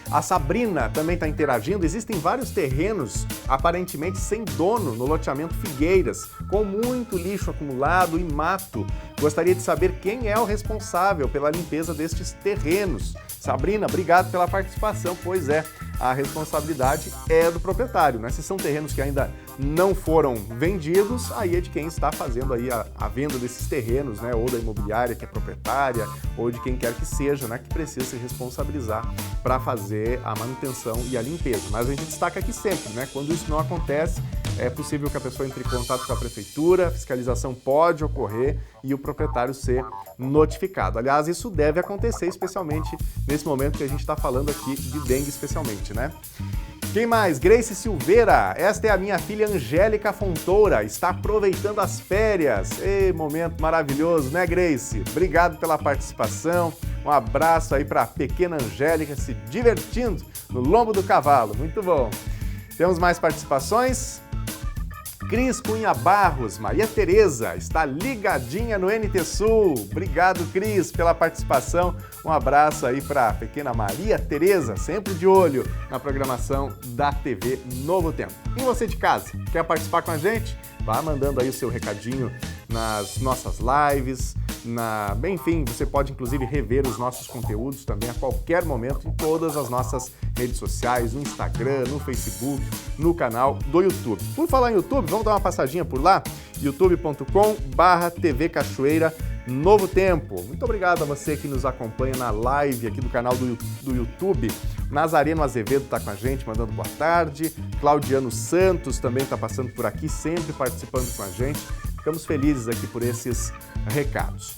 [SPEAKER 1] A Sabrina também está interagindo. Existem vários terrenos aparentemente sem dono no loteamento Figueiras, com muito lixo acumulado e mato. Gostaria de saber quem é o responsável pela limpeza destes terrenos. Sabrina, obrigado pela participação. Pois é, a responsabilidade é do proprietário, né? Se são terrenos que ainda não foram vendidos, aí é de quem está fazendo aí a venda desses terrenos, né? Ou da imobiliária que é proprietária, ou de quem quer que seja, né? Que precisa se responsabilizar para fazer a manutenção e a limpeza. Mas a gente destaca aqui sempre, né? Quando isso não acontece, é possível que a pessoa entre em contato com a prefeitura, a fiscalização pode ocorrer e o proprietário ser notificado. Aliás, isso deve acontecer, especialmente nesse momento que a gente está falando aqui de dengue especialmente, né? Quem mais? Grace Silveira. Esta é a minha filha Angélica Fontoura. Está aproveitando as férias. Ei, momento maravilhoso, né, Grace? Obrigado pela participação. Um abraço aí para a pequena Angélica se divertindo no lombo do cavalo. Muito bom. Temos mais participações? Cris Cunha Barros, Maria Tereza, está ligadinha no NT Sul. Obrigado, Cris, pela participação. Um abraço aí para a pequena Maria Tereza, sempre de olho na programação da TV Novo Tempo. E você de casa, quer participar com a gente? Vá mandando aí o seu recadinho nas nossas lives, enfim, você pode inclusive rever os nossos conteúdos também a qualquer momento em todas as nossas redes sociais, no Instagram, no Facebook, no canal do YouTube. Por falar em YouTube, vamos dar uma passadinha por lá, youtube.com/TV Cachoeira Novo Tempo. Muito obrigado a você que nos acompanha na live aqui do canal do YouTube. Nazareno Azevedo está com a gente, mandando boa tarde. Claudiano Santos também está passando por aqui, sempre participando com a gente. Ficamos felizes aqui por esses recados.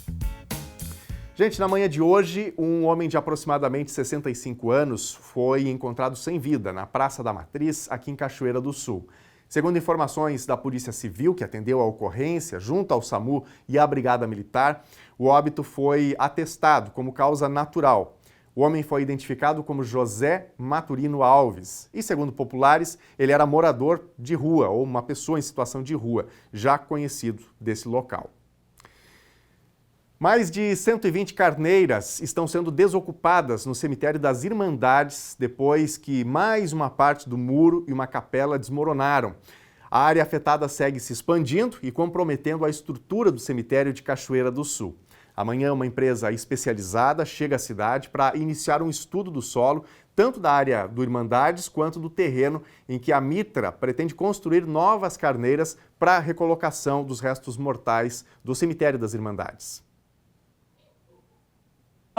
[SPEAKER 1] Gente, na manhã de hoje, um homem de aproximadamente 65 anos foi encontrado sem vida na Praça da Matriz, aqui em Cachoeira do Sul. Segundo informações da Polícia Civil, que atendeu a ocorrência junto ao SAMU e à Brigada Militar, o óbito foi atestado como causa natural. O homem foi identificado como José Maturino Alves e, segundo populares, ele era morador de rua ou uma pessoa em situação de rua, já conhecido desse local. Mais de 120 carneiras estão sendo desocupadas no cemitério das Irmandades depois que mais uma parte do muro e uma capela desmoronaram. A área afetada segue se expandindo e comprometendo a estrutura do cemitério de Cachoeira do Sul. Amanhã, uma empresa especializada chega à cidade para iniciar um estudo do solo, tanto da área do Irmandades quanto do terreno em que a Mitra pretende construir novas carneiras para a recolocação dos restos mortais do cemitério das Irmandades.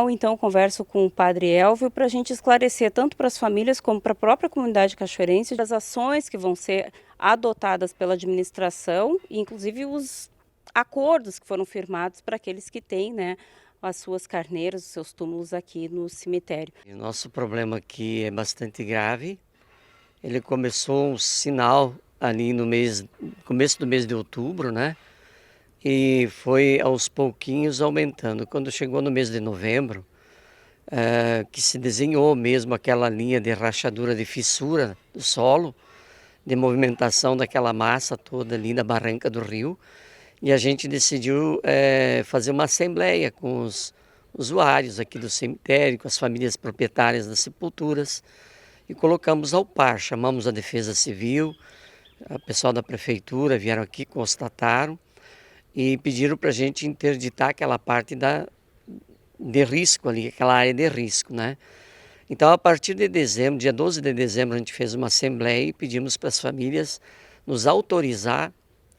[SPEAKER 7] Então, converso com o padre Elvio para a gente esclarecer, tanto para as famílias como para a própria comunidade cachoeirense, as ações que vão ser adotadas pela administração, inclusive os acordos que foram firmados para aqueles que têm, né, as suas carneiras, os seus túmulos aqui no cemitério.
[SPEAKER 20] O nosso problema aqui é bastante grave. Ele começou um sinal ali no começo do mês de outubro, né? E foi aos pouquinhos aumentando. Quando chegou no mês de novembro, que se desenhou mesmo aquela linha de rachadura de fissura do solo, de movimentação daquela massa toda ali na barranca do rio, e a gente decidiu fazer uma assembleia com os usuários aqui do cemitério, com as famílias proprietárias das sepulturas, e colocamos ao par, chamamos a Defesa Civil, o pessoal da prefeitura vieram aqui, constataram, e pediram para a gente interditar aquela parte de risco ali, aquela área de risco, né? Então, a partir de dezembro, dia 12 de dezembro, a gente fez uma assembleia e pedimos para as famílias nos autorizar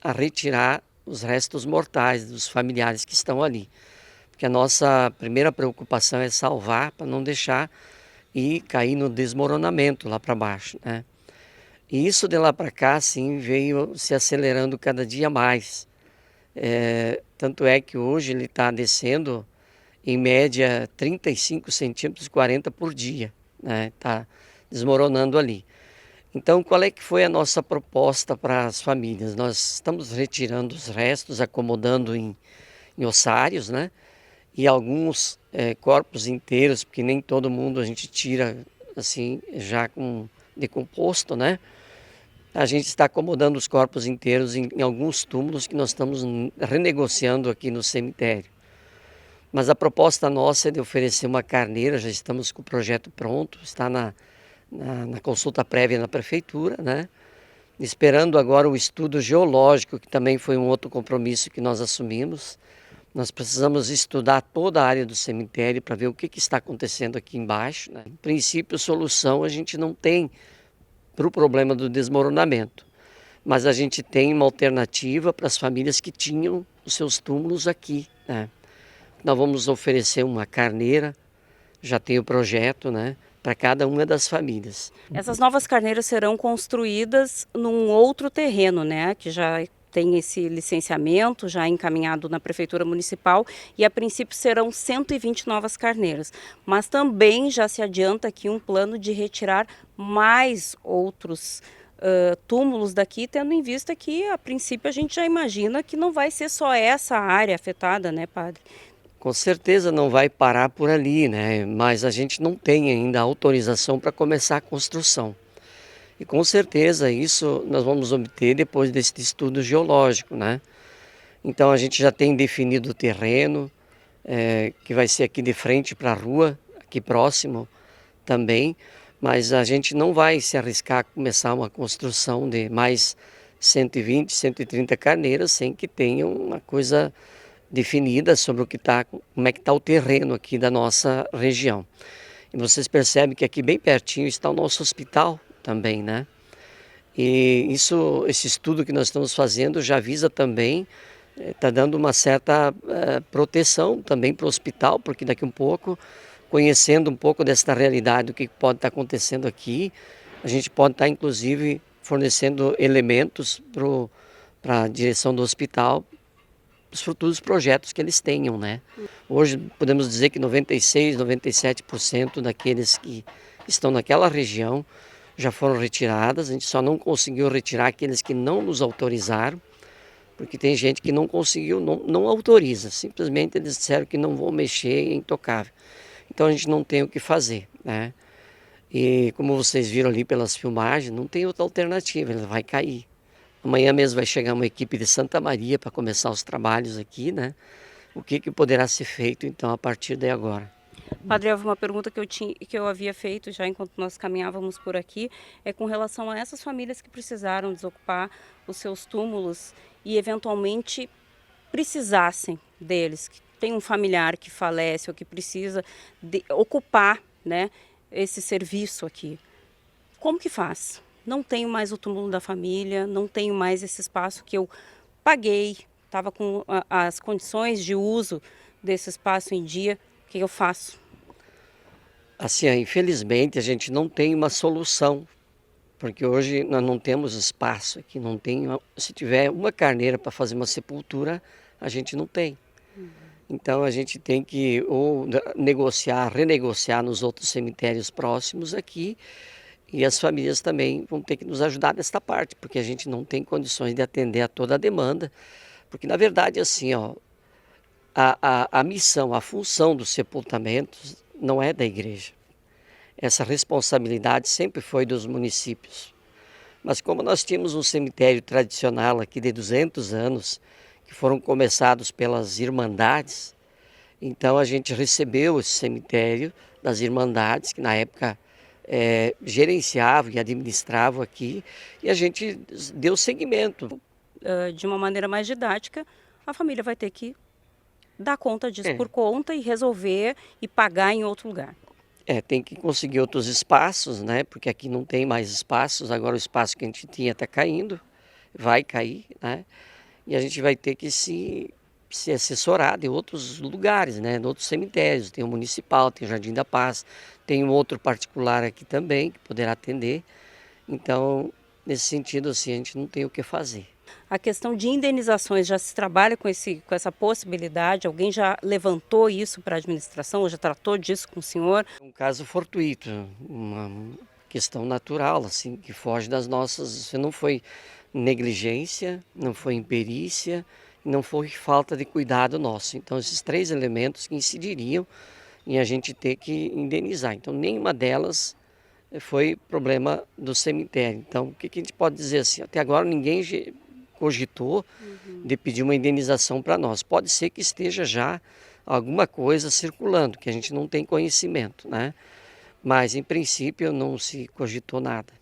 [SPEAKER 20] a retirar os restos mortais dos familiares que estão ali. Porque a nossa primeira preocupação é salvar, para não deixar ir cair no desmoronamento lá para baixo, né? E isso de lá para cá, sim, veio se acelerando cada dia mais. Tanto é que hoje ele está descendo em média 35 centímetros, 40 por dia, né? Está desmoronando ali. Então, qual é que foi a nossa proposta para as famílias? Nós estamos retirando os restos, acomodando em ossários, né? E alguns corpos inteiros, porque nem todo mundo a gente tira assim já com decomposto, né? A gente está acomodando os corpos inteiros em alguns túmulos que nós estamos renegociando aqui no cemitério. Mas a proposta nossa é de oferecer uma carneira, já estamos com o projeto pronto, está na consulta prévia na prefeitura, né? Esperando agora o estudo geológico, que também foi um outro compromisso que nós assumimos. Nós precisamos estudar toda a área do cemitério para ver o que está acontecendo aqui embaixo, né? Em princípio, solução a gente não tem para o problema do desmoronamento, mas a gente tem uma alternativa para as famílias que tinham os seus túmulos aqui, né? Nós vamos oferecer uma carneira, já tem o projeto, né, para cada uma das famílias.
[SPEAKER 7] Essas novas carneiras serão construídas num outro terreno, né, que já tem esse licenciamento já encaminhado na Prefeitura Municipal e a princípio serão 120 novas carneiras. Mas também já se adianta aqui um plano de retirar mais outros túmulos daqui, tendo em vista que a princípio a gente já imagina que não vai ser só essa área afetada, né, padre?
[SPEAKER 20] Com certeza não vai parar por ali, né? Mas a gente não tem ainda autorização para começar a construção. E com certeza isso nós vamos obter depois desse estudo geológico, né? Então a gente já tem definido o terreno, que vai ser aqui de frente para a rua, aqui próximo também, mas a gente não vai se arriscar a começar uma construção de mais 120, 130 carneiras sem que tenha uma coisa definida sobre o que como é que está o terreno aqui da nossa região. E vocês percebem que aqui bem pertinho está o nosso hospital também, né? E esse estudo que nós estamos fazendo já visa também, está dando uma certa proteção também para o hospital, porque daqui um pouco, conhecendo um pouco desta realidade, do que pode estar acontecendo aqui, a gente pode estar inclusive fornecendo elementos para a direção do hospital, os futuros projetos que eles tenham, né? Hoje podemos dizer que 96, 97% daqueles que estão naquela região já foram retiradas. A gente só não conseguiu retirar aqueles que não nos autorizaram, porque tem gente que não conseguiu, não autoriza, simplesmente eles disseram que não vão mexer em intocável. Então a gente não tem o que fazer, né? E como vocês viram ali pelas filmagens, não tem outra alternativa, ele vai cair. Amanhã mesmo vai chegar uma equipe de Santa Maria para começar os trabalhos aqui, né? O que poderá ser feito, então, a partir de agora?
[SPEAKER 7] Padre, uma pergunta que eu havia feito já enquanto nós caminhávamos por aqui, é com relação a essas famílias que precisaram desocupar os seus túmulos e, eventualmente, precisassem deles, que tem um familiar que falece ou que precisa ocupar, né, esse serviço aqui. Como que faz? Não tenho mais o túmulo da família, não tenho mais esse espaço que eu paguei, estava com as condições de uso desse espaço em dia, o que eu faço?
[SPEAKER 20] Assim, infelizmente a gente não tem uma solução, porque hoje nós não temos espaço aqui, não tem, se tiver uma carneira para fazer uma sepultura, a gente não tem. Então a gente tem que ou negociar, renegociar nos outros cemitérios próximos aqui, e as famílias também vão ter que nos ajudar nesta parte, porque a gente não tem condições de atender a toda a demanda. Porque, na verdade, assim, ó, a missão, a função dos sepultamentos não é da igreja. Essa responsabilidade sempre foi dos municípios. Mas como nós tínhamos um cemitério tradicional aqui de 200 anos, que foram começados pelas irmandades, então a gente recebeu esse cemitério das irmandades, que na época gerenciavam e administravam aqui, e a gente deu seguimento.
[SPEAKER 7] De uma maneira mais didática, a família vai ter que dar conta disso por conta e resolver e pagar em outro lugar.
[SPEAKER 20] Tem que conseguir outros espaços, né? Porque aqui não tem mais espaços, agora o espaço que a gente tinha está caindo, vai cair, né? E a gente vai ter que se assessorar de outros lugares, né? De outros cemitérios, tem o municipal, tem o Jardim da Paz, tem um outro particular aqui também que poderá atender. Então, nesse sentido, assim, a gente não tem o que fazer.
[SPEAKER 7] A questão de indenizações, já se trabalha com essa possibilidade? Alguém já levantou isso para a administração, ou já tratou disso com o senhor?
[SPEAKER 20] Um caso fortuito, questão natural, assim, que foge das nossas... Isso não foi negligência, não foi imperícia, não foi falta de cuidado nosso. Então, esses 3 elementos que incidiriam em a gente ter que indenizar. Então, nenhuma delas foi problema do cemitério. Então, o que a gente pode dizer assim? Até agora ninguém cogitou de pedir uma indenização para nós. Pode ser que esteja já alguma coisa circulando, que a gente não tem conhecimento, né? Mas, em princípio, não se cogitou nada.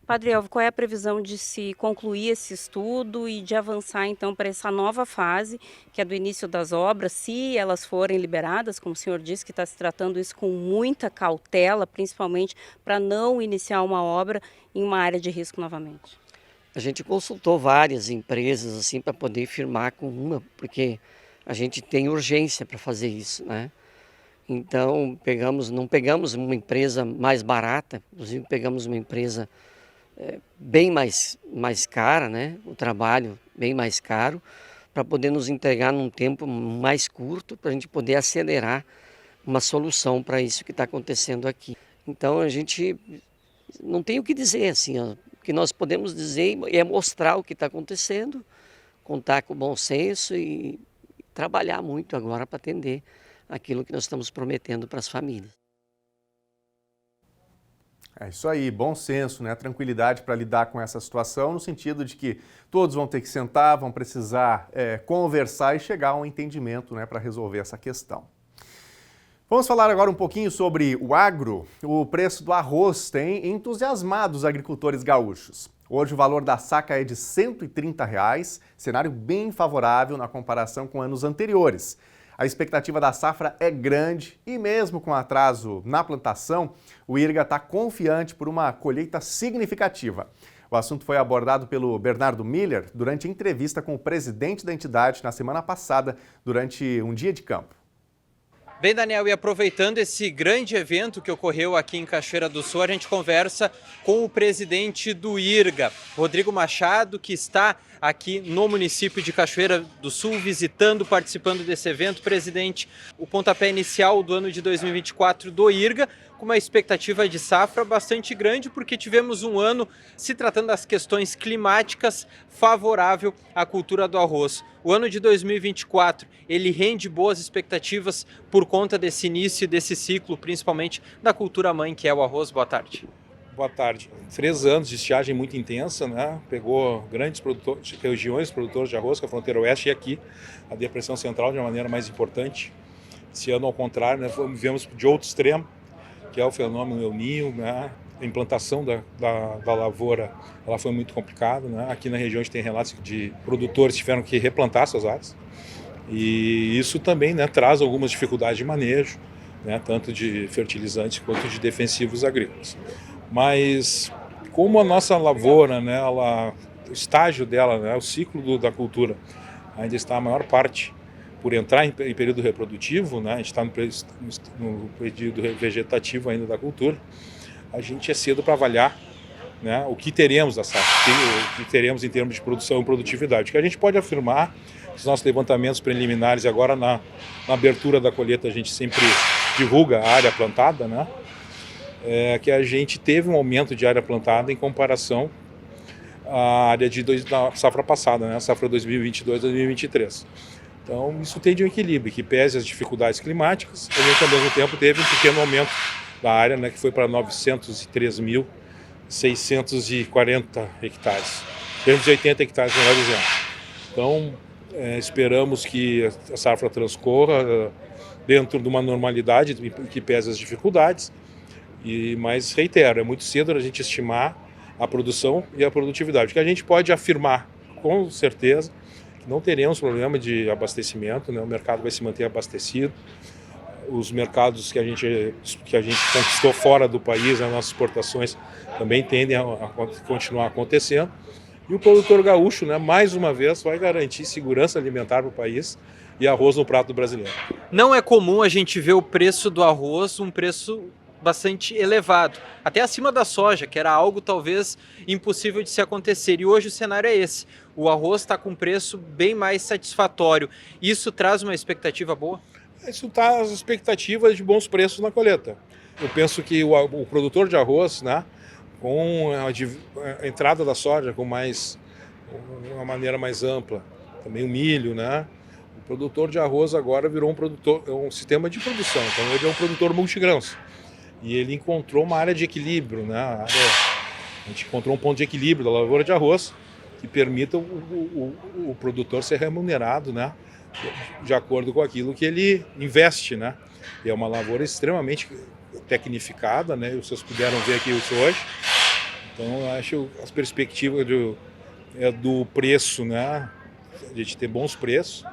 [SPEAKER 7] Padre Elvio, qual é a previsão de se concluir esse estudo e de avançar então para essa nova fase, que é do início das obras, se elas forem liberadas, como o senhor disse, que está se tratando isso com muita cautela, principalmente para não iniciar uma obra em uma área de risco novamente?
[SPEAKER 20] A gente consultou várias empresas assim para poder firmar com uma, porque a gente tem urgência para fazer isso, né? Então não pegamos uma empresa mais barata, inclusive pegamos uma empresa bem mais cara, né? O trabalho bem mais caro, para poder nos entregar num tempo mais curto, para a gente poder acelerar uma solução para isso que está acontecendo aqui. Então a gente não tem o que dizer, assim, ó. O que nós podemos dizer é mostrar o que está acontecendo, contar com bom senso e trabalhar muito agora para atender aquilo que nós estamos prometendo para as famílias.
[SPEAKER 1] É isso aí, bom senso, né? Tranquilidade para lidar com essa situação, no sentido de que todos vão ter que sentar, vão precisar conversar e chegar a um entendimento, né, para resolver essa questão. Vamos falar agora um pouquinho sobre o agro. O preço do arroz tem entusiasmado os agricultores gaúchos. Hoje o valor da saca é de R$ 130, cenário bem favorável na comparação com anos anteriores. A expectativa da safra é grande e mesmo com atraso na plantação, o IRGA está confiante por uma colheita significativa. O assunto foi abordado pelo Bernardo Miller durante entrevista com o presidente da entidade na semana passada, durante um dia de campo.
[SPEAKER 17] Bem, Daniel, e aproveitando esse grande evento que ocorreu aqui em Cachoeira do Sul, a gente conversa com o presidente do IRGA, Rodrigo Machado, que está aqui no município de Cachoeira do Sul, visitando, participando desse evento. Presidente, o pontapé inicial do ano de 2024 do IRGA, com uma expectativa de safra bastante grande, porque tivemos um ano, se tratando das questões climáticas, favorável à cultura do arroz. O ano de 2024, ele rende boas expectativas por conta desse início, desse ciclo, principalmente da cultura mãe, que é o arroz. Boa tarde.
[SPEAKER 21] Boa tarde. 3 anos de estiagem muito intensa, né? Pegou grandes regiões produtoras de arroz, que é a fronteira oeste, e aqui a depressão central de uma maneira mais importante. Esse ano, ao contrário, né, vivemos de outro extremo, que é o fenômeno El Niño, né? A implantação da lavoura, ela foi muito complicada, né? Aqui na região a gente tem relatos de produtores que tiveram que replantar suas áreas, e isso também, né, traz algumas dificuldades de manejo, né, tanto de fertilizantes quanto de defensivos agrícolas. Mas como a nossa lavoura, né, o estágio dela, né, o ciclo da cultura ainda está a maior parte por entrar em período reprodutivo, né, a gente está no período vegetativo ainda da cultura, a gente é cedo para avaliar, né, o que teremos da safra, o que teremos em termos de produção e produtividade. O que a gente pode afirmar, os nossos levantamentos preliminares, agora na abertura da colheita a gente sempre divulga a área plantada, né, que a gente teve um aumento de área plantada em comparação à área da safra passada, né, a safra 2022-2023. Então, isso tem de um equilíbrio, que pese as dificuldades climáticas, a gente, ao mesmo tempo, teve um pequeno aumento da área, né, que foi para 903.640 hectares, 380 hectares, melhor dizendo. Então, esperamos que a safra transcorra dentro de uma normalidade que pese as dificuldades, mas reitero, é muito cedo a gente estimar a produção e a produtividade. O que a gente pode afirmar com certeza que não teremos problema de abastecimento, né? O mercado vai se manter abastecido. Os mercados que a gente conquistou fora do país, as nossas exportações também tendem a continuar acontecendo. E o produtor gaúcho, né, mais uma vez, vai garantir segurança alimentar para o país e arroz no prato brasileiro.
[SPEAKER 17] Não é comum a gente ver o preço do arroz, um preço bastante elevado, até acima da soja, que era algo talvez impossível de se acontecer, e hoje o cenário é esse. O arroz está com um preço bem mais satisfatório. Isso traz uma expectativa boa?
[SPEAKER 21] Isso traz expectativas de bons preços na colheita. Eu penso que o produtor de arroz, né, com a entrada da soja com uma maneira mais ampla, também o milho, né, o produtor de arroz agora virou um sistema de produção, então ele é um produtor multigrãos. E ele encontrou uma área de equilíbrio, né? A gente encontrou um ponto de equilíbrio da lavoura de arroz que permita o produtor ser remunerado, né? De acordo com aquilo que ele investe, né? E é uma lavoura extremamente tecnificada, né? Vocês puderam ver aqui isso hoje. Então, eu acho as perspectivas do preço, né? A gente ter bons preços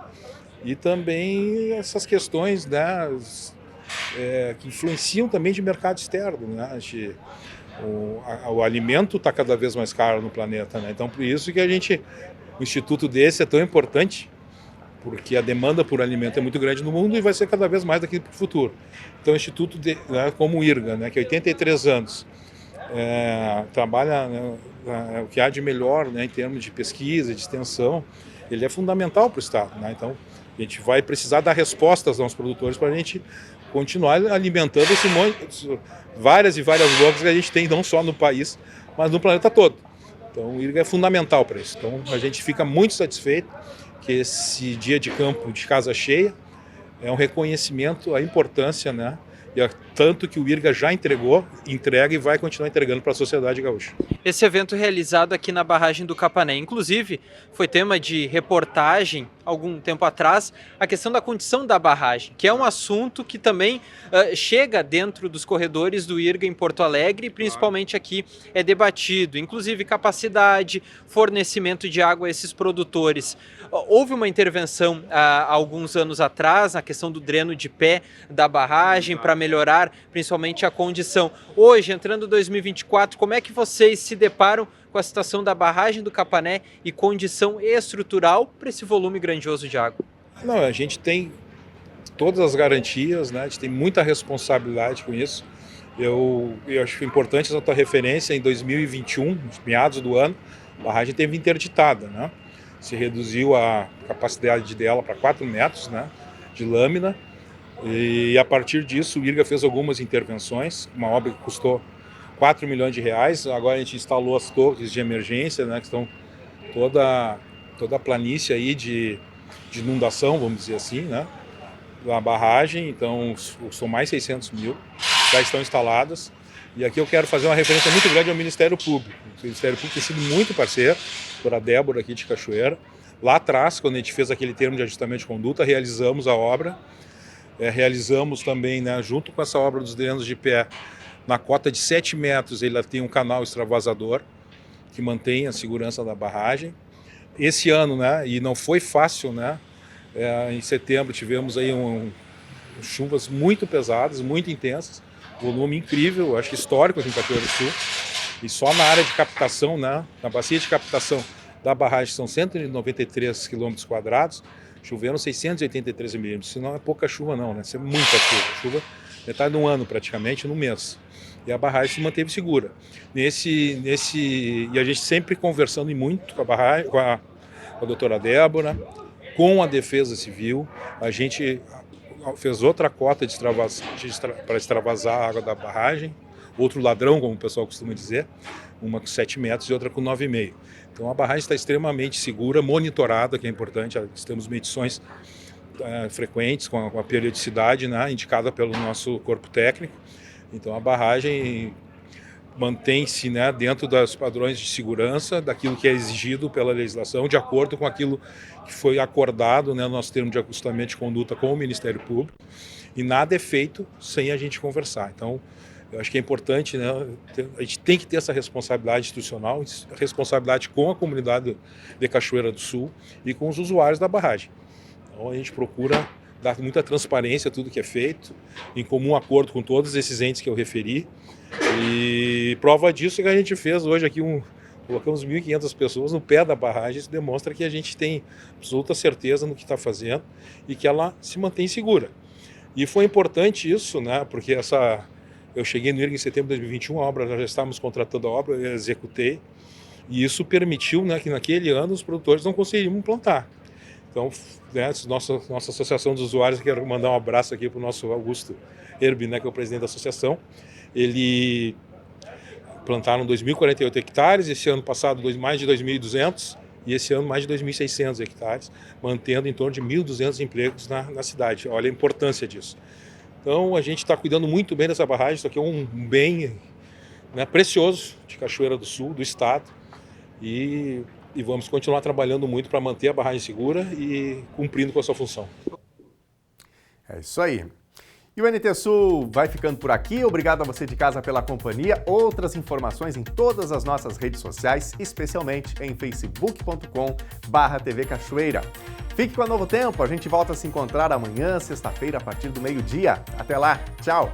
[SPEAKER 21] e também essas questões, né? Que influenciam também de mercado externo, né? O alimento está cada vez mais caro no planeta, né? Então por isso que o instituto desse é tão importante, porque a demanda por alimento é muito grande no mundo e vai ser cada vez mais daqui para o futuro. Então o instituto, né, como o IRGA, né, que é 83 anos, trabalha, né, o que há de melhor, né, em termos de pesquisa, de extensão, ele é fundamental para o Estado, né? Então a gente vai precisar dar respostas aos produtores para a gente continuar alimentando esse monte, várias e várias bocas que a gente tem, não só no país, mas no planeta todo. Então o IRGA é fundamental para isso. Então a gente fica muito satisfeito que esse dia de campo de casa cheia é um reconhecimento à importância, né? E tanto que o IRGA já entrega e vai continuar entregando para a sociedade gaúcha.
[SPEAKER 17] Esse evento realizado aqui na barragem do Capané, inclusive, foi tema de reportagem algum tempo atrás, a questão da condição da barragem, que é um assunto que também chega dentro dos corredores do IRGA em Porto Alegre, e principalmente aqui é debatido, inclusive capacidade, fornecimento de água a esses produtores. Houve uma intervenção há alguns anos atrás, na questão do dreno de pé da barragem, para melhorar principalmente a condição. Hoje, entrando em 2024, como é que vocês se deparam com a situação da barragem do Capané e condição estrutural para esse volume grandioso de água?
[SPEAKER 21] Não, a gente tem todas as garantias, né? A gente tem muita responsabilidade com isso. Eu acho importante essa tua referência. Em 2021, meados do ano, a barragem teve interditada, né? Se reduziu a capacidade dela para 4 metros, né, de lâmina, e a partir disso o IRGA fez algumas intervenções, uma obra que custou 4 milhões de reais. Agora a gente instalou as torres de emergência, né, que estão toda a planície aí de inundação, vamos dizer assim, né, da barragem. Então são mais 600 mil, já estão instaladas. E aqui eu quero fazer uma referência muito grande ao Ministério Público. O Ministério Público tem sido muito parceiro, por a Débora aqui de Cachoeira. Lá atrás, quando a gente fez aquele termo de ajustamento de conduta, realizamos a obra. Realizamos também, né, junto com essa obra dos drenos de pé, na cota de 7 metros, ele tem um canal extravasador que mantém a segurança da barragem. Esse ano, né, e não foi fácil, né, em setembro tivemos aí chuvas muito pesadas, muito intensas, volume incrível, acho que histórico aqui em Cachoeira do Sul. E só na área de captação, né, na bacia de captação da barragem, são 193 quilômetros quadrados, choveram 683 milímetros. Isso não é pouca chuva não, né? Isso é muita chuva, metade de um ano praticamente, no mês. E a barragem se manteve segura. E a gente sempre conversando muito com a barragem, com a doutora Débora, com a Defesa Civil. A gente fez outra cota para extravasar a água da barragem, outro ladrão, como o pessoal costuma dizer, uma com 7 metros e outra com 9,5. Então a barragem está extremamente segura, monitorada, que é importante. Temos medições frequentes com a periodicidade, né, indicada pelo nosso corpo técnico. Então a barragem mantém-se, né, dentro dos padrões de segurança, daquilo que é exigido pela legislação, de acordo com aquilo que foi acordado, né, no nosso termo de ajustamento de conduta com o Ministério Público. E nada é feito sem a gente conversar. Então, eu acho que é importante, né, a gente tem que ter essa responsabilidade institucional, responsabilidade com a comunidade de Cachoeira do Sul e com os usuários da barragem. Então a gente procura dar muita transparência a tudo que é feito, em comum acordo com todos esses entes que eu referi. E prova disso é que a gente fez hoje aqui colocamos 1.500 pessoas no pé da barragem. Isso demonstra que a gente tem absoluta certeza no que está fazendo e que ela se mantém segura. E foi importante isso, né, porque eu cheguei no IRGA em setembro de 2021, a obra, já estávamos contratando a obra, eu executei, e isso permitiu, né, que naquele ano os produtores não conseguiriam implantar. Então, né, nossa associação dos usuários, quero mandar um abraço aqui para o nosso Augusto Herbie, né, que é o presidente da associação. Ele plantaram 2.048 hectares, esse ano passado mais de 2.200 e esse ano mais de 2.600 hectares, mantendo em torno de 1.200 empregos na cidade. Olha a importância disso. Então a gente está cuidando muito bem dessa barragem, isso aqui é um bem, né, precioso de Cachoeira do Sul, do estado, e vamos continuar trabalhando muito para manter a barragem segura e cumprindo com a sua função.
[SPEAKER 1] É isso aí. E o NT Sul vai ficando por aqui. Obrigado a você de casa pela companhia. Outras informações em todas as nossas redes sociais, especialmente em facebook.com/TV Cachoeira. Fique com a Novo Tempo. A gente volta a se encontrar amanhã, sexta-feira, a partir do meio-dia. Até lá. Tchau.